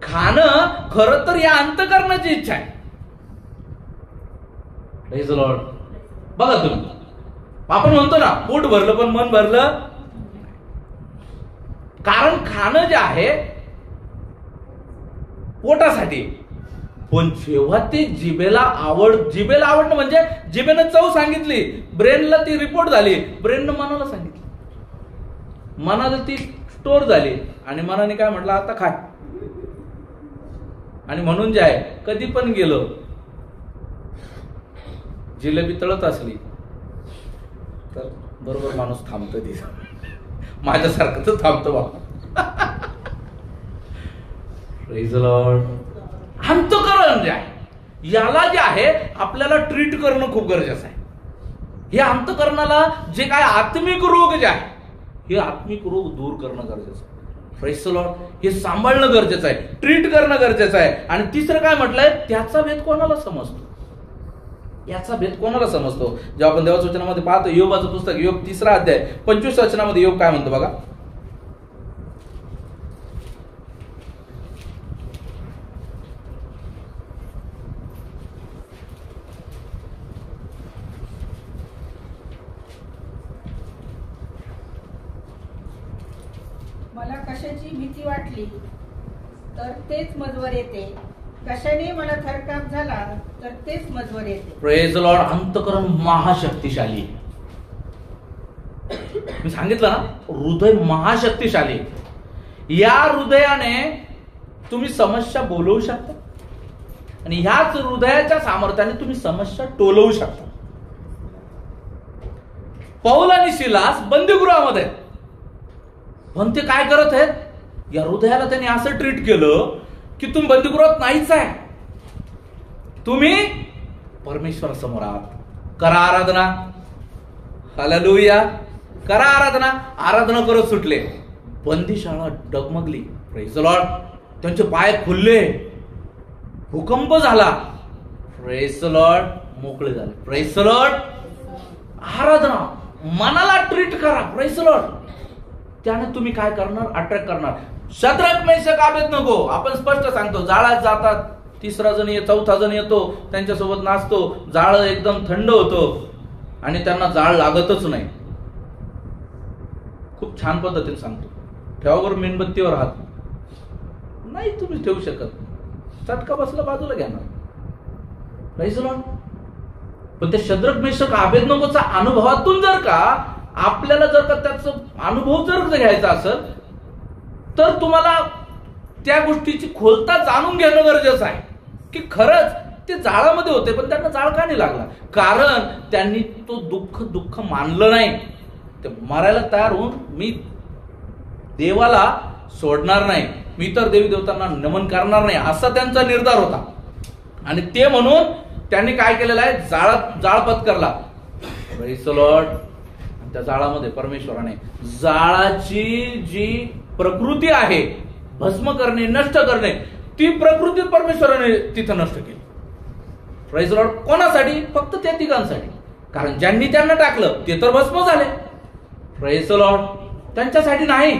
खाणं खरं तर या अंतकरणाची इच्छा आहे. Praise the Lord. बघा तुम्ही, आपण म्हणतो ना पोट भरलं पण मन भरलं, कारण खाणं जे आहे पोटासाठी. पण जेव्हा ते जिभेला आवडणं म्हणजे जिभेनं चव सांगितली, ब्रेनला ती रिपोर्ट झाली, ब्रेननं मनाला सांगितली, मनाला ती स्टोर झाली आणि मनाने काय म्हटलं आता खा. आणि म्हणून जे आहे कधी पण गेलो, जिलेबी तळत असली तर बरोबर माणूस थांबतो तिथं, माझ्यासारखं तर थांबतो बाबा. Praise the Lord. अंतकरण जे आहे याला जे आहे आपल्याला ट्रीट करणं खूप गरजेचं आहे. हे अंतकरणाला जे काय आत्मिक रोग जे आहे हे आत्मिक रोग दूर करणं गरजेचं आहे. Praise the Lord. हे सांभाळणं गरजेचं आहे, ट्रीट करणं गरजेचं आहे. आणि तिसरं काय म्हटलंय, त्याचा भेद कोणाला समजतो, याचा भेद कोणाला समजतो. जेव्हा आपण देवाच्या वचनामध्ये पाहतो, योबाचं पुस्तक योग 3 अध्याय 25 वचनामध्ये योग काय म्हणतो बघा. मला कशाची भीती वाटली तर तेच मजवर येते, कशाने मला थरकाप झाला तर तेच मजवर येते. Praise the Lord. अंतःकरण महाशक्तिशाली. मी सांगितलं ना, हृदय महाशक्तिशाली. या हृदयाने तुम्ही समस्या बोलवू शकता आणि ह्याच हृदयाच्या सामर्थ्याने तुम्ही समस्या टोलवू शकता. पौल आणि सिलास बंदीगृहामध्ये, पण ते काय करत आहेत? या हृदयाला त्यांनी असं ट्रीट केलं की तुम्ही बंदीगृहात नाहीच आहे, तुम्ही परमेश्वरासमोर आहात. करा आराधना. हालेलुया. करा आराधना. आराधना करत सुटले. बंदीशाळा डगमगली. Praise the Lord. त्यांचे पाय खुलले. भूकंप झाला. Praise the Lord. मोकळे झाले. Praise the Lord. आराधना. मनाला ट्रीट करा. Praise the Lord. त्याने तुम्ही काय करणार? अट्रॅक्ट करणार. शद्रक मेशक अबेदnego आपण स्पष्ट सांगतो, जाळात जातात. 3रा जण चौथा जण येतो, त्यांच्यासोबत नाचतो. जाळ एकदम थंड होतो आणि त्यांना जाळ लागतच नाही. खूप छान पद्धतीने सांगतो. ठेवावर मेणबत्तीवर हात नाही तुम्ही ठेवू शकत. चटका बसला बाजूला घेणार. Praise the Lord. पण त्या शद्रक मेशक अबेदनगोचा अनुभवातून जर का आपल्याला जर का त्याचा अनुभव जर घ्यायचा असेल तर तुम्हाला त्या गोष्टीची खोलता जाणून घेणं गरजेचं आहे की खरंच ते जाळामध्ये होते, पण त्यांना जाळ का नाही लागला? कारण त्यांनी तो दुःख मानलं नाही. ते मरायला तयार होऊन मी देवाला सोडणार नाही, मी तर देवी देवतांना नमन करणार नाही, असा त्यांचा निर्धार होता. आणि ते म्हणून त्यांनी काय केलेलं आहे? जाळ पत्करला. Praise the Lord. त्या जाळामध्ये परमेश्वराने जाळाची जी प्रकृती आहे, भस्म करणे, नष्ट करणे, ती प्रकृती परमेश्वराने तिथं नष्ट केली. Praise the Lord. कोणासाठी? फक्त त्या तिघांसाठी. कारण ज्यांनी त्यांना टाकलं ते तर भस्म झाले. Praise the Lord. त्यांच्यासाठी नाही.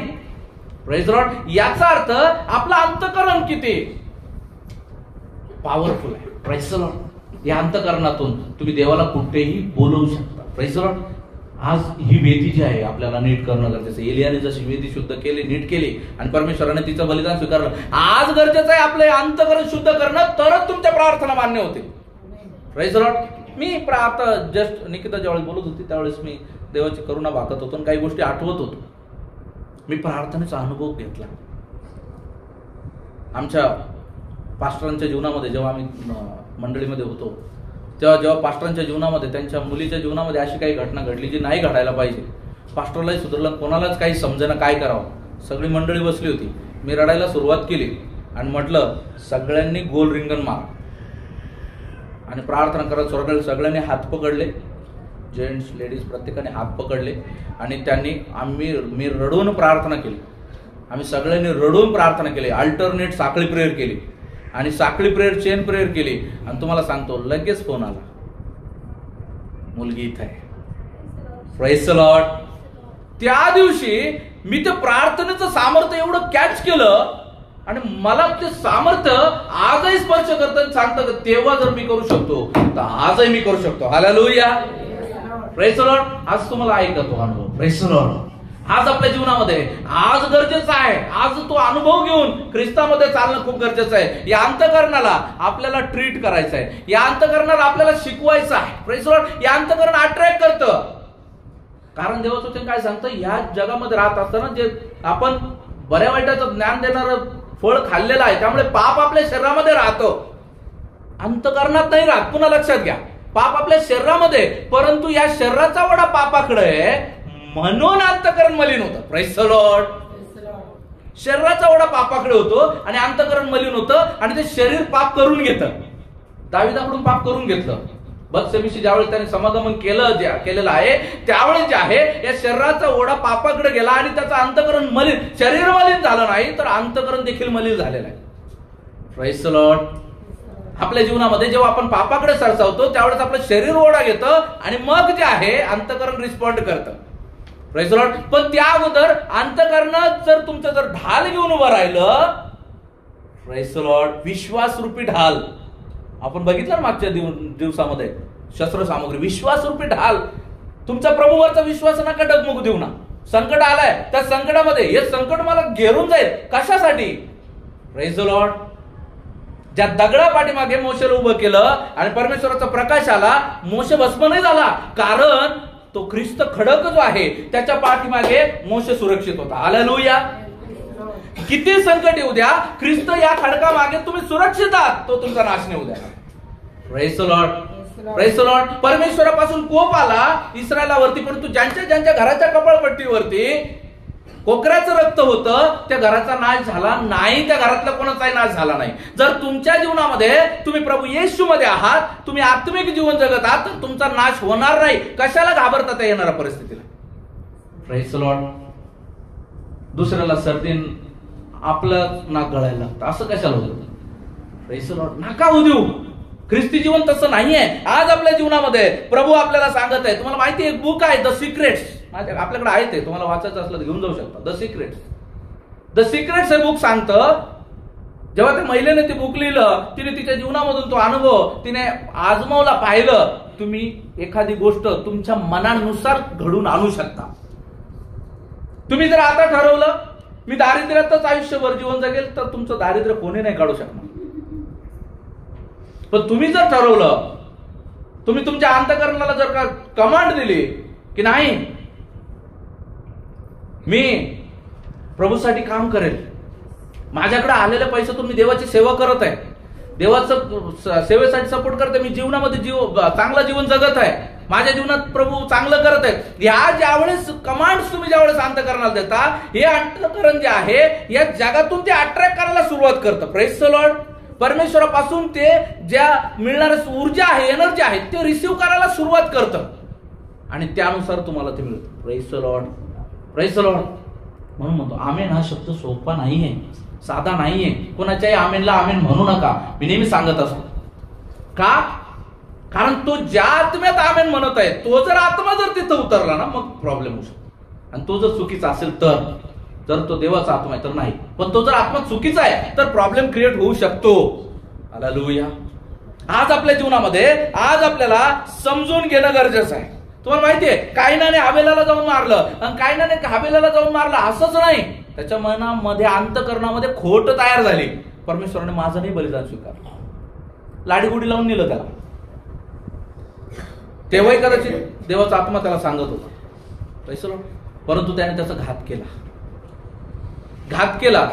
Praise the Lord. याचा अर्थ आपलं अंतःकरण किती पॉवरफुल आहे. Praise the Lord. या अंतःकरणातून तुम्ही देवाला कुठेही बोलवू शकता. Praise the Lord. आज ही वेदी जी आहे आपल्याला नीट करणं गरजेचं आहे. एलियाने जशी वेदी शुद्ध केली, नीट केली आणि परमेश्वराने तिचं बलिदान स्वीकारलं, आज गरजेचं आहे आपले अंतःकरण शुद्ध करणं, तरच तुमच्या प्रार्थना मान्य होते. Praise the Lord. मी आता जस्ट निकिता ज्यावेळेस बोलत होती त्यावेळेस मी देवाची करुणा भागत होतो आणि काही गोष्टी आठवत होतो. मी प्रार्थनेचा अनुभव घेतला. आमच्या पास्टरांच्या जीवनामध्ये जेव्हा आम्ही मंडळीमध्ये होतो जेव्हा पास्टरांच्या जीवनामध्ये, त्यांच्या मुलीच्या जीवनामध्ये अशी काही घटना घडली जी नाही घडायला पाहिजे. पास्टरलाही सुधारलं, कोणालाच काही समजेना काय करावं. सगळी मंडळी बसली होती. मी रडायला सुरुवात केली आणि म्हटलं मी गोल रिंगण मार आणि प्रार्थना करत सुरू. सगळ्यांनी हात पकडले, जेंट्स लेडीज प्रत्येकाने हात पकडले आणि मी रडून प्रार्थना केली. आम्ही सगळ्यांनी रडून प्रार्थना केली. अल्टरनेट साखळी प्रेयर केली आणि साखळी प्रेयर, चेन प्रेयर केली. आणि तुम्हाला सांगतो लगेच फोन आला, मुलगी इथं आहे. Praise the Lord. त्या दिवशी मी ते प्रार्थनेचं सामर्थ्य एवढं कॅच केलं आणि मला ते सामर्थ्य आजही स्पर्श करतं, सांगतं तेव्हा जर मी करू शकतो तर आजही मी करू शकतो. हालेलुया. Praise the Lord. आज तुम्हाला ऐकतो अनुभव. Praise the Lord. आज आपल्या जीवनामध्ये आज गरजेचं आहे. आज तो अनुभव घेऊन ख्रिस्तामध्ये चालणं खूप गरजेचं आहे. या अंतःकरणाला आपल्याला ट्रीट करायचं आहे. या अंतःकरणाला आपल्याला शिकवायचं आहे. Praise the Lord. या अंतःकरण अट्रॅक्ट करतं. कारण देवाचं वचन काय सांगतं? या जगामध्ये राहत असताना जे आपण बऱ्या वाईटाचं ज्ञान देणारं फळ खाल्लेलं आहे, त्यामुळे पाप आपल्या शरीरामध्ये राहतं, अंतःकरणात नाही राहत. पुन्हा लक्षात घ्या, पाप आपल्या शरीरामध्ये, परंतु या शरीराचा वडा पापाकडे, म्हणून अंतःकरण मलिन होतं. Praise the Lord. शरीराचा ओढा पापाकडे होतो आणि अंतःकरण मलिन होतं आणि ते शरीर पाप करून घेतं. दाविदाकडून पाप करून घेतलं. बत्शेबेशी ज्यावेळेस त्याने समागमन केलेलं आहे त्यावेळेस जे आहे या शरीराचा ओढा पापाकडे गेला आणि त्याचं अंतःकरण मलिन, शरीर मलिन झालं नाही तर अंतःकरण देखील मलिन झालेलं आहे. Praise the Lord. आपल्या जीवनामध्ये जेव्हा आपण पापाकडे सरसावतो त्यावेळेस आपलं शरीर ओढा घेतं आणि मग जे आहे अंतःकरण रिस्पॉन्ड करतं. Praise the Lord. पण त्या अगोदर अंतःकरणात जर तुमचं जर ढाल घेऊन उभं राहिलं, प्रेज द लॉर्ड, विश्वासरूपी ढाल आपण बघितलं ना मागच्या दिवसामध्ये, शस्त्र सामग्री, विश्वासरूपी ढाल. तुमचा प्रभूवरचा विश्वास नका डगमगू देऊ ना. संकट आलंय, त्या संकटामध्ये हे संकट मला घेरून जाईल, कशासाठी? Praise the Lord. ज्या दगडा पाठीमागे मोशेला उभं केलं आणि परमेश्वराचा प्रकाश आला, मोशे भस्म नाही झाला, कारण तो ख्रिस्त खडक जो आहे त्याच्या पाठीमागे मोशे सुरक्षित होता. हालेलुया. किती संकट येऊ द्या, ख्रिस्त या खडकामागे तुम्ही सुरक्षित आहात, तो तुमचा नाश नाही होऊ द्या. Praise the Lord. Praise the Lord. परमेश्वरापासून कोप आला इस्रायलावरती, परंतु ज्यांच्या ज्यांच्या घराच्या कपाळपट्टीवरती कोकराचं रक्त होतं त्या घराचा नाश झाला नाही, त्या घरातला कोणाचाही नाश झाला नाही. जर तुमच्या जीवनामध्ये तुम्ही प्रभू येशू मध्ये आहात, तुम्ही आत्मिक जीवन जगत आहात, तर तुमचा नाश होणार नाही. कशाला घाबरता त्या येणाऱ्या परिस्थितीला? Praise the Lord. दुसऱ्याला सर्दीन आपलं नाक गळायला लागतं, असं कशाला होतं? Praise the Lord. नका होऊ देऊ. ख्रिस्ती जीवन तसं नाहीये. आज आपल्या जीवनामध्ये प्रभू आपल्याला सांगत आहे. तुम्हाला माहिती आहे, एक बुक आहे द सिक्रेट्स, आपल्याकडे आहे ते, तुम्हाला वाचायचं असलं तर घेऊन जाऊ शकता. The secrets. द सिक्रेट्स हे बुक सांगतं, जेव्हा त्या महिलेने ते बुक लिहिलं, तिने तिच्या जीवनामधून तो अनुभव तिने आजमावला, पाहिलं. तुम्ही एखादी गोष्ट तुमच्या मनानुसार घडून आणू शकता. तुम्ही जर आता ठरवलं मी दारिद्र्यातच आयुष्यभर जीवन जगेल, तर तुमचं दारिद्र्य कोणी नाही काढू शकणार. पण तुम्ही जर ठरवलं, तुम्ही तुमच्या अंतःकरणाला जर का कमांड दिली की नाही, मी प्रभूसाठी काम करेल, माझ्याकडे आलेले पैशातून मी देवाची सेवा करत आहे, देवाचं सेवेसाठी सपोर्ट करते, मी जीवनामध्ये चांगलं जीवन जगत आहे, माझ्या जीवनात प्रभू चांगलं करत आहेत, या ज्यावेळेस कमांड्स तुम्ही ज्यावेळेस अंतःकरणाला देता, हे अंतःकरण जे आहे या जगातून ते अट्रॅक्ट करायला सुरुवात करतं. Praise the Lord. परमेश्वरापासून ते ज्या मिळणाऱ्या ऊर्जा आहे, एनर्जी आहे, ते रिसिव्ह करायला सुरुवात करतं आणि त्यानुसार तुम्हाला ते मिळतं. Praise the Lord. Praise the Lord. म्हणून म्हणतो आमेन हा शब्द सोपा नाहीये, साधा नाहीये. कोणाच्याही आमेनला आमेन म्हणू नका, मी नेहमी सांगत असतो. का? कारण तो ज्या आत्म्यात आमेन म्हणत आहे, तो जर आत्मा जर तिथं उतरला ना, मग प्रॉब्लेम होऊ शकतो. आणि तो जर चुकीचा असेल तर, जर तो देवाचा आत्मा आहे तर नाही, पण तो जर आत्मा चुकीचा आहे तर प्रॉब्लेम क्रिएट होऊ शकतो. हालेलुया. आज आपल्या जीवनामध्ये आज आपल्याला समजून घेणं गरजेचं आहे. तुम्हाला माहितीये, कायनाने हाबेलाला जाऊन मारलं आणि कायनाने हाबेलाला जाऊन मारलं असंच नाही, त्याच्या मनामध्ये अंतःकरणामध्ये खोट तयार झाली. परमेश्वराने माझं नाही बलिदान स्वीकारलं, लाडीगुडी लावून नेलं त्याला. तेव्हाही कदाचित देवाचा आत्मा त्याला सांगत होता, परंतु त्याने त्याचा घात केला,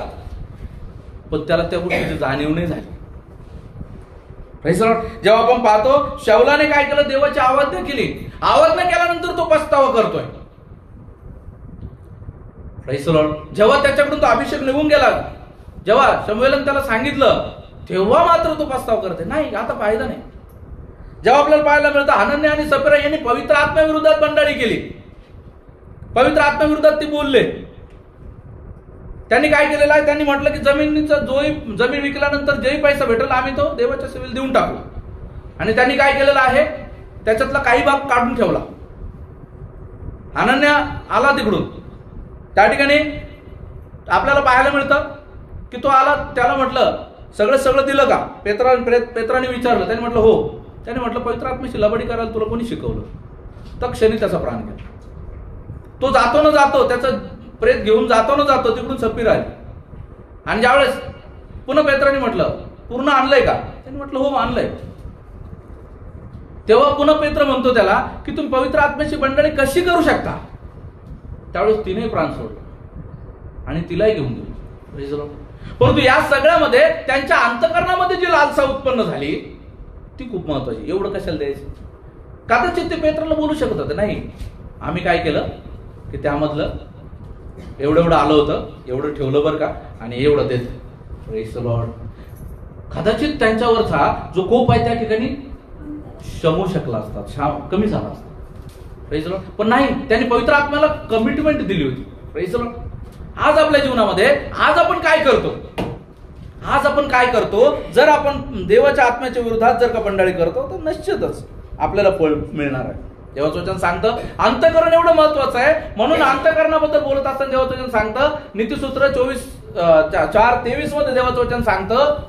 पण त्याला त्या गोष्टीची जाणीव नाही झाली. जेव्हा आपण पाहतो शाऊलाने काय केलं, देवाची आवाज्ञा केली, आवाज्ञा केल्यानंतर तो पस्तावा करतोय. जेव्हा त्याच्याकडून तो अभिषेक निघून गेला, जेव्हा शमूएलने त्याला सांगितलं, तेव्हा मात्र तो पस्ताव करते, नाही आता फायदा नाही. जेव्हा आपल्याला पाहायला मिळतं हनन्या आणि सफीरा यांनी पवित्र आत्म्याविरोधात बंडाळी केली, पवित्र आत्म्याविरोधात ते बोलले. त्यांनी काय केलेलं आहे, त्यांनी म्हटलं की जमीन विकल्यानंतर जेही पैसा भेटेल आम्ही तो देवाच्या सेवेला देऊन टाकू. आणि त्यांनी काय केलेलं आहे, त्याच्यातला काही भाग काढून ठेवला. हनन्या आला तिकडून, त्या ठिकाणी आपल्याला पाहायला मिळतं की तो आला, त्याला म्हटलं सगळं दिलं का? पेत्राने विचारलं, त्याने म्हटलं हो. त्याने म्हटलं पवित्र आत्म्याची लबडी करायला तुला कोणी शिकवलं? तर क्षणी त्याचा प्राण गेला. तो जातो न जातो, त्याचं प्रेत घेऊन जातो तिकडून सफीरा आली. आणि ज्यावेळेस पुन्हा पेत्राने म्हटलं पूर्ण आणलंय का? त्याने म्हटलं हो आणलंय. तेव्हा पुन्हा पेत्र म्हणतो त्याला की तुम्ही पवित्र आत्म्याची बंडाळी कशी करू शकता? त्यावेळेस तिने प्राण सोडला आणि तिलाही घेऊन गेलो. परंतु या सगळ्यामध्ये त्यांच्या अंतःकरणामध्ये जी लालसा उत्पन्न झाली ती खूप महत्वाची. एवढं कशाला द्यायचं? कदाचित ते पेत्राला बोलू शकत होते, नाही आम्ही काय केलं की त्यामधलं एवढं आलं होतं, एवढं ठेवलं बरं का, आणि एवढं देत. Praise the Lord. कदाचित त्यांच्यावरचा जो कोप आहे त्या ठिकाणी शमू शकला असता, कमी झाला असता. Praise the Lord. पण नाही, त्यांनी पवित्र आत्म्याला कमिटमेंट दिली होती. Praise the Lord. आज आपल्या जीवनामध्ये आज आपण काय करतो, जर आपण देवाच्या आत्म्याच्या विरोधात जर का बंडाळी करतो तर निश्चितच आपल्याला फळ मिळणार आहे. देवाचं वचन सांगतं अंतःकरण एवढं महत्वाचं आहे. म्हणून अंतःकरणाबद्दल बोलत असताना देवाचं वचन सांगतं, नीतिसूत्र 24:4-23 मध्ये देवाचं वचन सांगतं,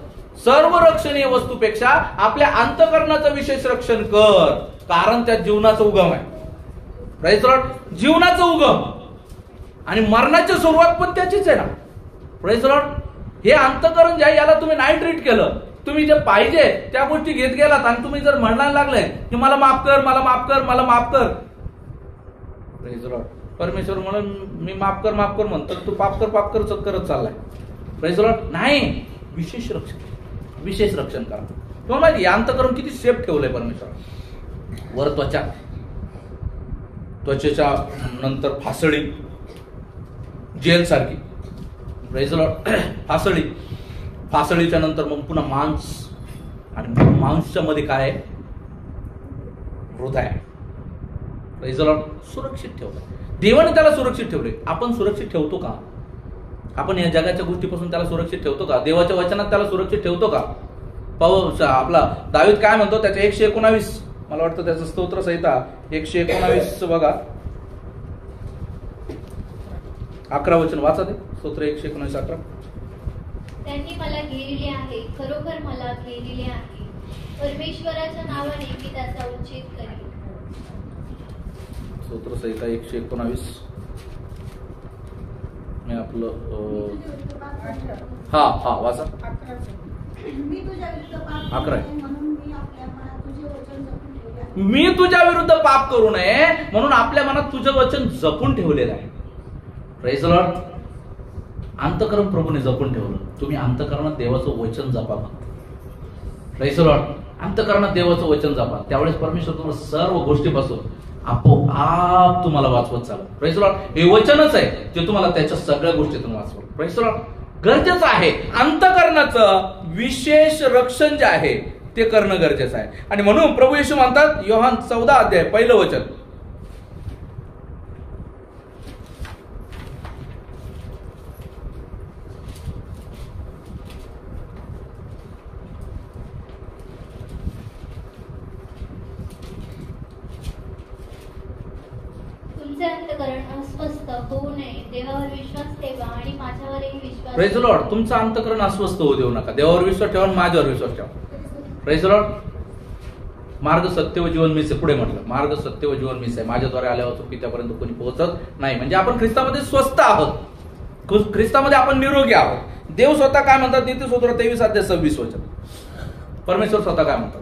सर्व रक्षणीय वस्तूपेक्षा आपल्या अंतःकरणाचं विशेष रक्षण कर, कारण त्यात जीवनाचा उगम आहे. Praise the Lord. जीवनाचा उगम. आणि मरणाची सुरुवात पण त्याचीच आहे ना. Praise the Lord. हे अंतःकरण जे आहे याला तुम्ही नाही ट्रीट केलं. तुम्ही जे पाहिजे त्या गोष्टी घेत गेलात आणि तुम्ही जर म्हणायला लागले की मला माफ कर, मला माफ कर, मला माफ कर. Praise the Lord. परमेश्वर म्हणून मी माफ कर म्हणतो, तू पाप कर करत चाललाय. Praise the Lord. नाही, विशेष रक्षण करा. तुम्हाला माहिती अंतःकरण किती सेफ ठेवलंय परमेश्वर. वर त्वचेच्या नंतर फासळी, जेल सारखी. Praise the Lord. फासळीच्या नंतर मग पुन्हा मांस, आणि मांसच्या मध्ये काय आहे? हृदय. Praise the Lord. सुरक्षित ठेवलं देवाने, त्याला सुरक्षित ठेवले. आपण सुरक्षित ठेवतो का? आपण या जगाच्या गोष्टीपासून त्याला सुरक्षित ठेवतो का? देवाच्या वचनात त्याला सुरक्षित ठेवतो का? आपला दावीद काय म्हणतो त्याच्या 119, मला वाटतं त्याचं स्तोत्र संहिता 119 बघा, 11 वचन वाचा ते. स्तोत्र 119:11. त्यांनी मला घेरले आहे, खरोखर मला घेरले आहे. परमेश्वराच्या नावाने मी त्याचा उच्छेद करेन. स्तोत्र संहिता 119. मी आपलं हा वाचा. 11. मी तुझ्या विरुद्ध पाप करू नये म्हणून आपल्या मनात तुझं वचन जपून ठेवलेलं आहे. Praise the Lord. अंतःकरण प्रभूने जपून ठेवलं. तुम्ही अंतःकरणात देवाचं वचन जपा. Praise the Lord. अंतःकरणात देवाचं वचन जपा. त्यावेळेस परमेश्वर तुम्हाला सर्व गोष्टीपासून आपोआप तुम्हाला वाचवत चालू. Praise the Lord. हे वचनच आहे जे तुम्हाला त्याच्या सगळ्या गोष्टीतून वाचवलं. Praise the Lord. गरजेचं आहे अंतःकरणाचं विशेष रक्षण जे आहे ते करणं गरजेचं आहे. आणि म्हणून प्रभू येशू म्हणतात, योहान 14 अध्याय 1 वचन, तुमचे अंतःकरण अस्वस्थ होऊ नये, देवावर विश्वास ठेवा आणि माझ्यावरही विश्वास. Praise the Lord. तुमचं अंतःकरण अस्वस्थ होऊ देऊ नका. देवावर विश्वास ठेवा आणि माझ्यावर विश्वास ठेवा. Praise the Lord. मार्ग सत्य व जीवन मीच आहे. पुढे म्हटलं मार्ग सत्य व जीवन मीच आहे. माझ्याद्वारे आल्यावर पित्यापर्यंत कोणी पोहोचत नाही. म्हणजे आपण ख्रिस्तामध्ये स्वस्थ आहोत. ख्रिस्तामध्ये आपण निरोगी आहोत. देव स्वतः काय म्हणतात? नीतिसूत्र 23 अध्याय 26 वचन. परमेश्वर स्वतः काय म्हणतात?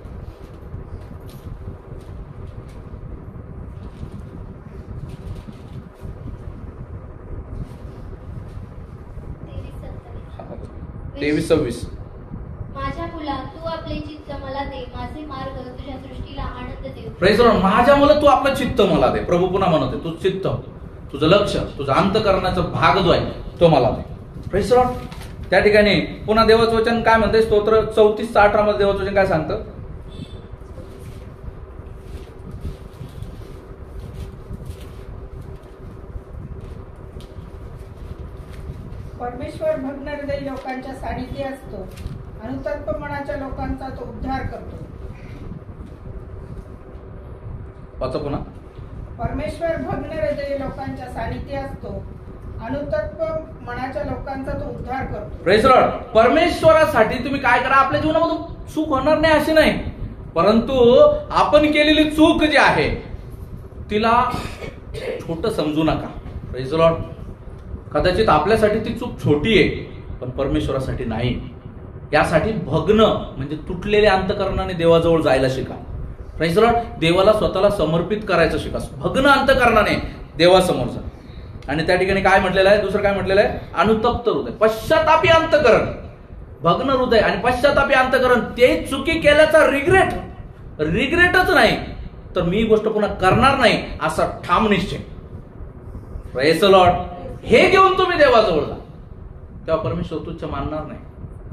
तेवीस 26. माझ्या मुला तू आपले चित्त मला दे, माझे मार्ग तुझ्या दृष्टीला आनंद देव. Praise the Lord. माझ्या मुला तू आपलं चित्त मला दे. प्रभू पुन्हा म्हणते तुझं चित्त, तुझं लक्ष, तुझं अंतःकरणाचा भाग जो आहे तो मला दे. Praise the Lord. त्या ठिकाणी पुन्हा देवाचं वचन काय म्हणते? स्तोत्र 34:18 मध्ये देवाचं वचन काय सांगतं? परमेश्वर भग्न हृदय लोकांच्या सानिध्य असतो, अनुतप्त मनाच्या लोकांचा तो उद्धार करतो. वाचा पुन्हा. परमेश्वर भग्न हृदय लोकांच्या सानिध्य असतो, अनुतप्त मनाच्या लोकांचा तो उद्धार करतो. Praise the Lord. परमेश्वरासाठी तुम्ही काय करा? आपल्या जीवनामधून चूक होणार नाही अशी नाही, परंतु आपण केलेली चूक जी आहे तिला छोट समजू नका. Praise the Lord. कदाचित आपल्यासाठी ती चूक छोटी आहे पण परमेश्वरासाठी नाही. यासाठी भग्न म्हणजे तुटलेल्या अंतःकरणाने देवाजवळ जायला शिका. Praise the Lord. देवाला स्वतःला समर्पित करायचं शिका. भग्न अंतःकरणाने देवासमोर जा. आणि त्या ठिकाणी काय म्हटलेलं आहे? दुसरं काय म्हटलेलं आहे? अनुतप्त हृदय, पश्चातापी अंतःकरण. भग्न हृदय आणि पश्चातापी अंतःकरण, ते चुकी केल्याचा रिग्रेटच नाही तर मी ही गोष्ट पुन्हा करणार नाही असा ठाम निश्चय. Praise the Lord. हे घेऊन तुम्ही देवाजवळ जा, तेव्हा परमेश्वर तुच्छ मानणार नाही.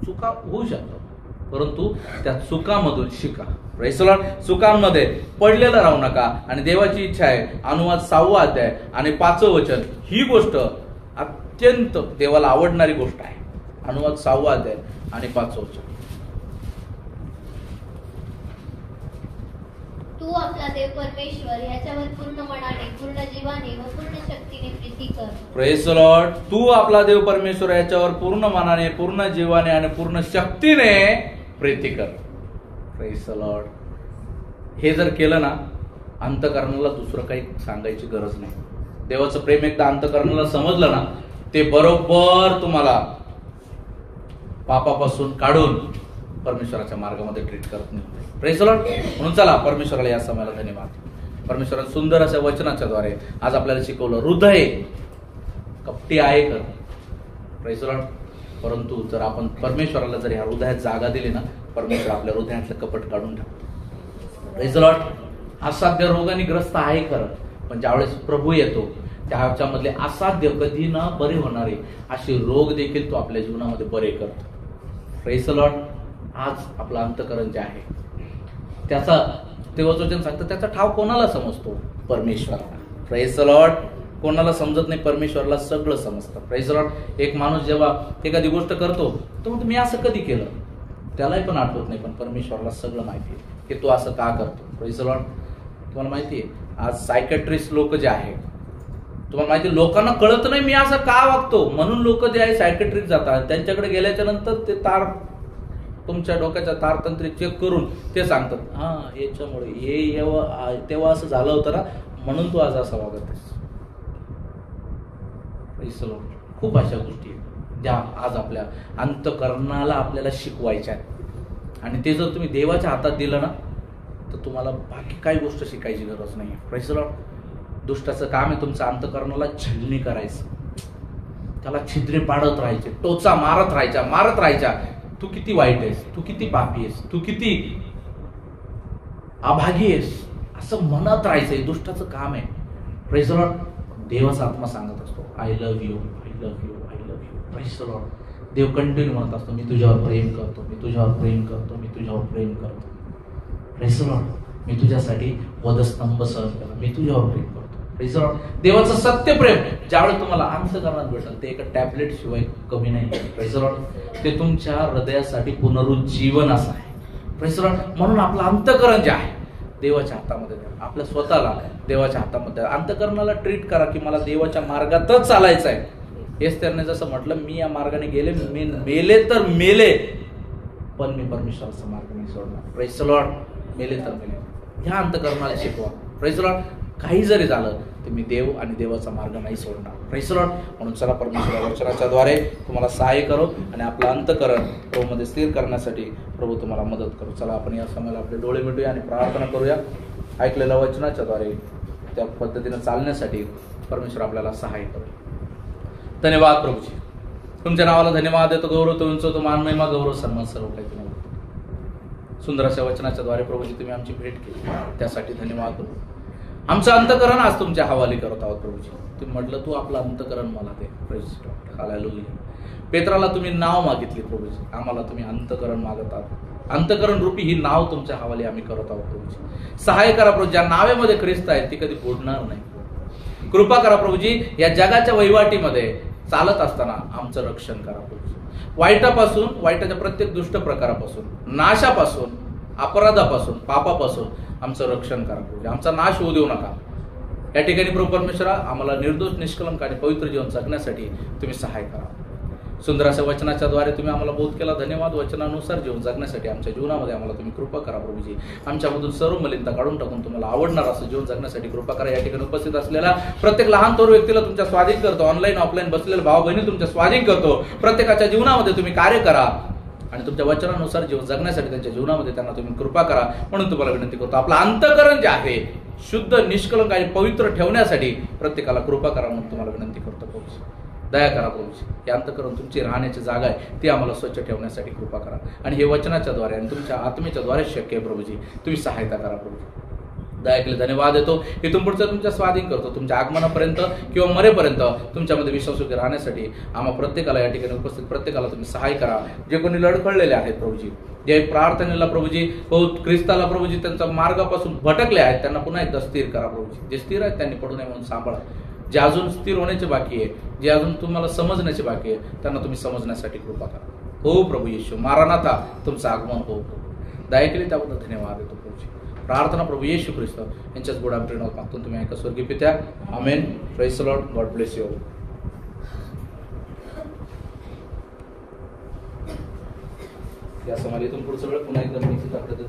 चुका होऊ शकतात परंतु त्या चुकामधून शिका. Praise the Lord. चुकांमध्ये पडलेलं राहू नका. आणि देवाची इच्छा आहे, अनुवाद 6 अध्याय आणि 5 वचन, ही गोष्ट अत्यंत देवाला आवडणारी गोष्ट आहे. अनुवाद 6 अध्याय आणि 5 वचन. तू आपला देव परमेश्वर याच्यावर पूर्ण मनाने, पूर्ण जीवाने व पूर्ण शक्तीने प्रीती कर. Praise the Lord. तू आपला देव परमेश्वर याच्यावर पूर्ण मनाने, पूर्ण जीवाने आणि पूर्ण शक्तीने प्रीती कर. Praise the Lord. हे जर केलं ना, अंतःकरणाला दुसरं काही सांगायची गरज नाही. देवाचं प्रेम एकदा अंतःकरणाला समजलं ना, ते बरोबर तुम्हाला पापापासून काढून परमेश्वराच्या मार्गामध्ये ट्रीट करत नाही. Praise the Lord. म्हणून चला परमेश्वराला या समयाला धन्यवाद. परमेश्वराने सुंदर अशा वचनाच्या द्वारे आज आपल्याला शिकवलं, हृदय कपटी आहे का? Praise the Lord. परंतु जर आपण परमेश्वराला जर ह्या हृदयात जागा दिली ना, परमेश्वर आपल्या हृदयातलं कपट काढून टाकतो. Praise the Lord. असाध्य रोगाने ग्रस्त आहे खरं, पण ज्यावेळेस प्रभू येतो त्याच्यामधले असाध्य कधी ना बरे होणारे असे रोग देखील तो आपल्या जीवनामध्ये बरे करतो. Praise the Lord. आज आपलं अंतःकरण जे आहे त्याचा देवाचं वचन सांगतं, त्याचा ठाव कोणाला समजतो? परमेश्वराला. Praise the Lord. कोणाला समजत नाही, परमेश्वराला सगळं समजतं. Praise the Lord. एक माणूस जेव्हा एखादी गोष्ट करतो तो म्हणतो मी असं कधी केलं, त्यालाही पण आठवत नाही, पण परमेश्वराला सगळं माहिती आहे की तो असं का करतो. Praise the Lord. तुम्हाला माहिती आहे आज सायकॅट्रिस्ट लोक जे आहे, तुम्हाला माहिती आहे लोकांना कळत नाही मी असं का वागतो, म्हणून लोक जे आहे सायकॅट्रिस्ट जातात. त्यांच्याकडे गेल्याच्या नंतर ते तार तुमच्या डोक्याच्या तारतंत्री चेक करून ते सांगतात, हा याच्यामुळे हे तेव्हा असं झालं होतं ना, म्हणून तू आज असा वागत आहेस. खूप अशा गोष्टी आहेत ज्या आज आपल्या अंतःकरणाला आपल्याला शिकवायच्या आहेत, आणि ते जर तुम्ही देवाच्या हातात दिलं ना तर तुम्हाला बाकी काही गोष्ट शिकायची गरज नाही. Praise the Lord. दुष्टाचं काम आहे तुमचं अंतःकरणाला छलनी करायचं, त्याला छिद्रे पाडत राहायचे, टोचा मारत राहायच्या. तू किती वाईट आहेस, तू किती पापी आहेस, तू किती अभागी आहेस, असं म्हणत राहायचंय. दुष्टाचं काम आहे. Praise the Lord. देवाचा आत्मा सांगत असतो I love you, I love you, I love you. Praise the Lord. देव कंटिन्यू म्हणत असतो मी तुझ्यावर प्रेम करतो, मी तुझ्यावर प्रेम करतो, मी तुझ्यावर प्रेम करतो. Praise the Lord. मी तुझ्यासाठी वधस्तंभ सहन केला, मी तुझ्यावर प्रेम करतो. Praise the Lord. देवाचं सत्य प्रेम ज्यावेळेस तुम्हाला अंतःकरणात भेटेल ते एका टॅबलेट शिवाय कमी नाही. Praise the Lord. ते तुमच्या हृदयासाठी पुनरुज्जीवन असं आहे. Praise the Lord. म्हणून आपलं अंतःकरण जे आहे देवाच्या हातामध्ये द्या, आपल्या स्वतःला देवाच्या हातामध्ये. अंतःकरणाला ट्रीट करा की मला देवाच्या मार्गातच चालायचं आहे. हेच त्याने जसं म्हटलं, मी या मार्गाने गेले, मी मेले तर मेले, पण मी परमेश्वराचा मार्ग नाही सोडणार. Praise the Lord. मेले तर मेले. ह्या अंतःकरणाला शिकवा. Praise the Lord. काही जरी झालं तर मी देव आणि देवाचा मार्ग नाही सोडणार. Praise the Lord. म्हणून चला परमेश्वरा वचनाच्या द्वारे तुम्हाला सहाय्य करो आणि आपलं अंतःकरण प्रभूमध्ये स्थिर करण्यासाठी प्रभू तुम्हाला मदत करू. चला आपण या समयाला आपले डोळे मिटूया आणि प्रार्थना करूया. ऐकलेल्या वचनाच्या द्वारे त्या पद्धतीने चालण्यासाठी परमेश्वर आपल्याला सहाय्य करू. धन्यवाद प्रभूजी. तुमच्या नावाला धन्यवाद देतो, गौरव तो उंचवतो, मान महिमा गौरव सन्मान सर्व काही तुम्हाला. सुंदर अशा वचनाच्या द्वारे प्रभूजी तुम्ही आमची भेट केली त्यासाठी धन्यवाद प्रभू. आमचं अंतःकरण आज तुमच्या हवाली करत आहोत प्रभूजी. तुम्ही म्हटलं तू आपलं अंतःकरण मला दे. Praise Lord. हालेलुया. पेत्राला तुम्ही नाव मागितली प्रभूजी, आम्हाला तुम्ही अंतःकरण मागत आहात. अंतःकरण रूपी ही नाव तुमच्या हवाली आम्ही करत आहोत प्रभूजी. सहाय्य करा प्रभू. ज्या नावेमध्ये ख्रिस्त आहे ती कधी बुडणार नाही. कृपा करा प्रभूजी. या जगाच्या वहिवाटीमध्ये चालत असताना आमचं रक्षण करा प्रभूजी. वाईटापासून, वाईटाच्या प्रत्येक दुष्ट प्रकारापासून, नाशापासून, अपराधापासून, पापापासून आमचं रक्षण करा प्रभू. आमचा नाश होऊ देऊ नका. या ठिकाणी प्रभू परमेश्वरा आम्हाला निर्दोष, निष्कलंक आणि पवित्र जीवन जगण्यासाठी तुम्ही सहाय्य करा. सुंदर अशा वचनाच्या द्वारे तुम्ही आम्हाला बोध केला. धन्यवाद. वचनानुसार जीवन जगण्यासाठी आमच्या जीवनामध्ये आम्हाला तुम्ही कृपा करा प्रभूजी. आमच्यामधून सर्व मलिनता काढून टाकून तुम्हाला आवडणार असं जीवन जगण्यासाठी कृपा करा. या ठिकाणी उपस्थित असलेला प्रत्येक लहान थोर व्यक्तीला तुमच्या स्वाधीन करतो. ऑनलाईन ऑफलाईन बसलेले भाऊ बहिणी तुमच्या स्वाधीन करतो. प्रत्येकाच्या जीवनामध्ये तुम्ही कार्य करा आणि तुमच्या वचनानुसार जीवन जगण्यासाठी त्यांच्या जीवनामध्ये त्यांना तुम्ही कृपा करा म्हणून तुम्हाला विनंती करतो. आपलं अंतःकरण जे आहे शुद्ध, निष्कलंक आणि पवित्र ठेवण्यासाठी प्रत्येकाला कृपा करा म्हणून तुम्हाला विनंती करतो प्रभूजी. दया करा प्रभूजी. हे अंतःकरण तुमची राहण्याची जागा आहे ती आम्हाला स्वच्छ ठेवण्यासाठी कृपा करा आणि हे वचनाच्या द्वारे आणि तुमच्या आत्मेच्या द्वारे शक्य आहे प्रभूजी. तुम्ही सहायता करा प्रभूजी. दया केली. धन्यवाद देतो. इथून पुढचं तुमच्या स्वाधीन करतो. तुमच्या आगमनापर्यंत किंवा मरेपर्यंत तुमच्यामध्ये विश्वासयोग्य राहण्यासाठी आम्हा प्रत्येकाला या ठिकाणी उपस्थित प्रत्येकाला तुम्ही सहाय्य करा. जे कोणी लडखडलेले आहेत प्रभूजी, जे प्रार्थनेला प्रभूजी बहुत ख्रिस्ताला प्रभूजी त्यांच्या मार्गापासून भटकले आहेत त्यांना पुन्हा एकदा स्थिर करा प्रभूजी. जे स्थिर आहेत त्यांनी पडू नये म्हणून सांभाळा. जे अजून स्थिर होण्याचे बाकी आहे, जे अजून तुम्हाला समजण्याचे बाकी आहे त्यांना तुम्ही समजण्यासाठी कृपा करा. हो प्रभू येशू. मारानाथा तुमचं आगमन हो प्रभू. दया केली त्याबद्दल धन्यवाद देतो प्रभूजी. प्रार्थना प्रभू येशू ख्रिस्त यांच्याच गोडा प्रेरणात मागतो तुम्ही ऐका स्वर्गीय पित्या. Amen. Praise the Lord. God bless you. या समाधीतून पुढचं वेळ पुन्हा एकदा मी दाखवत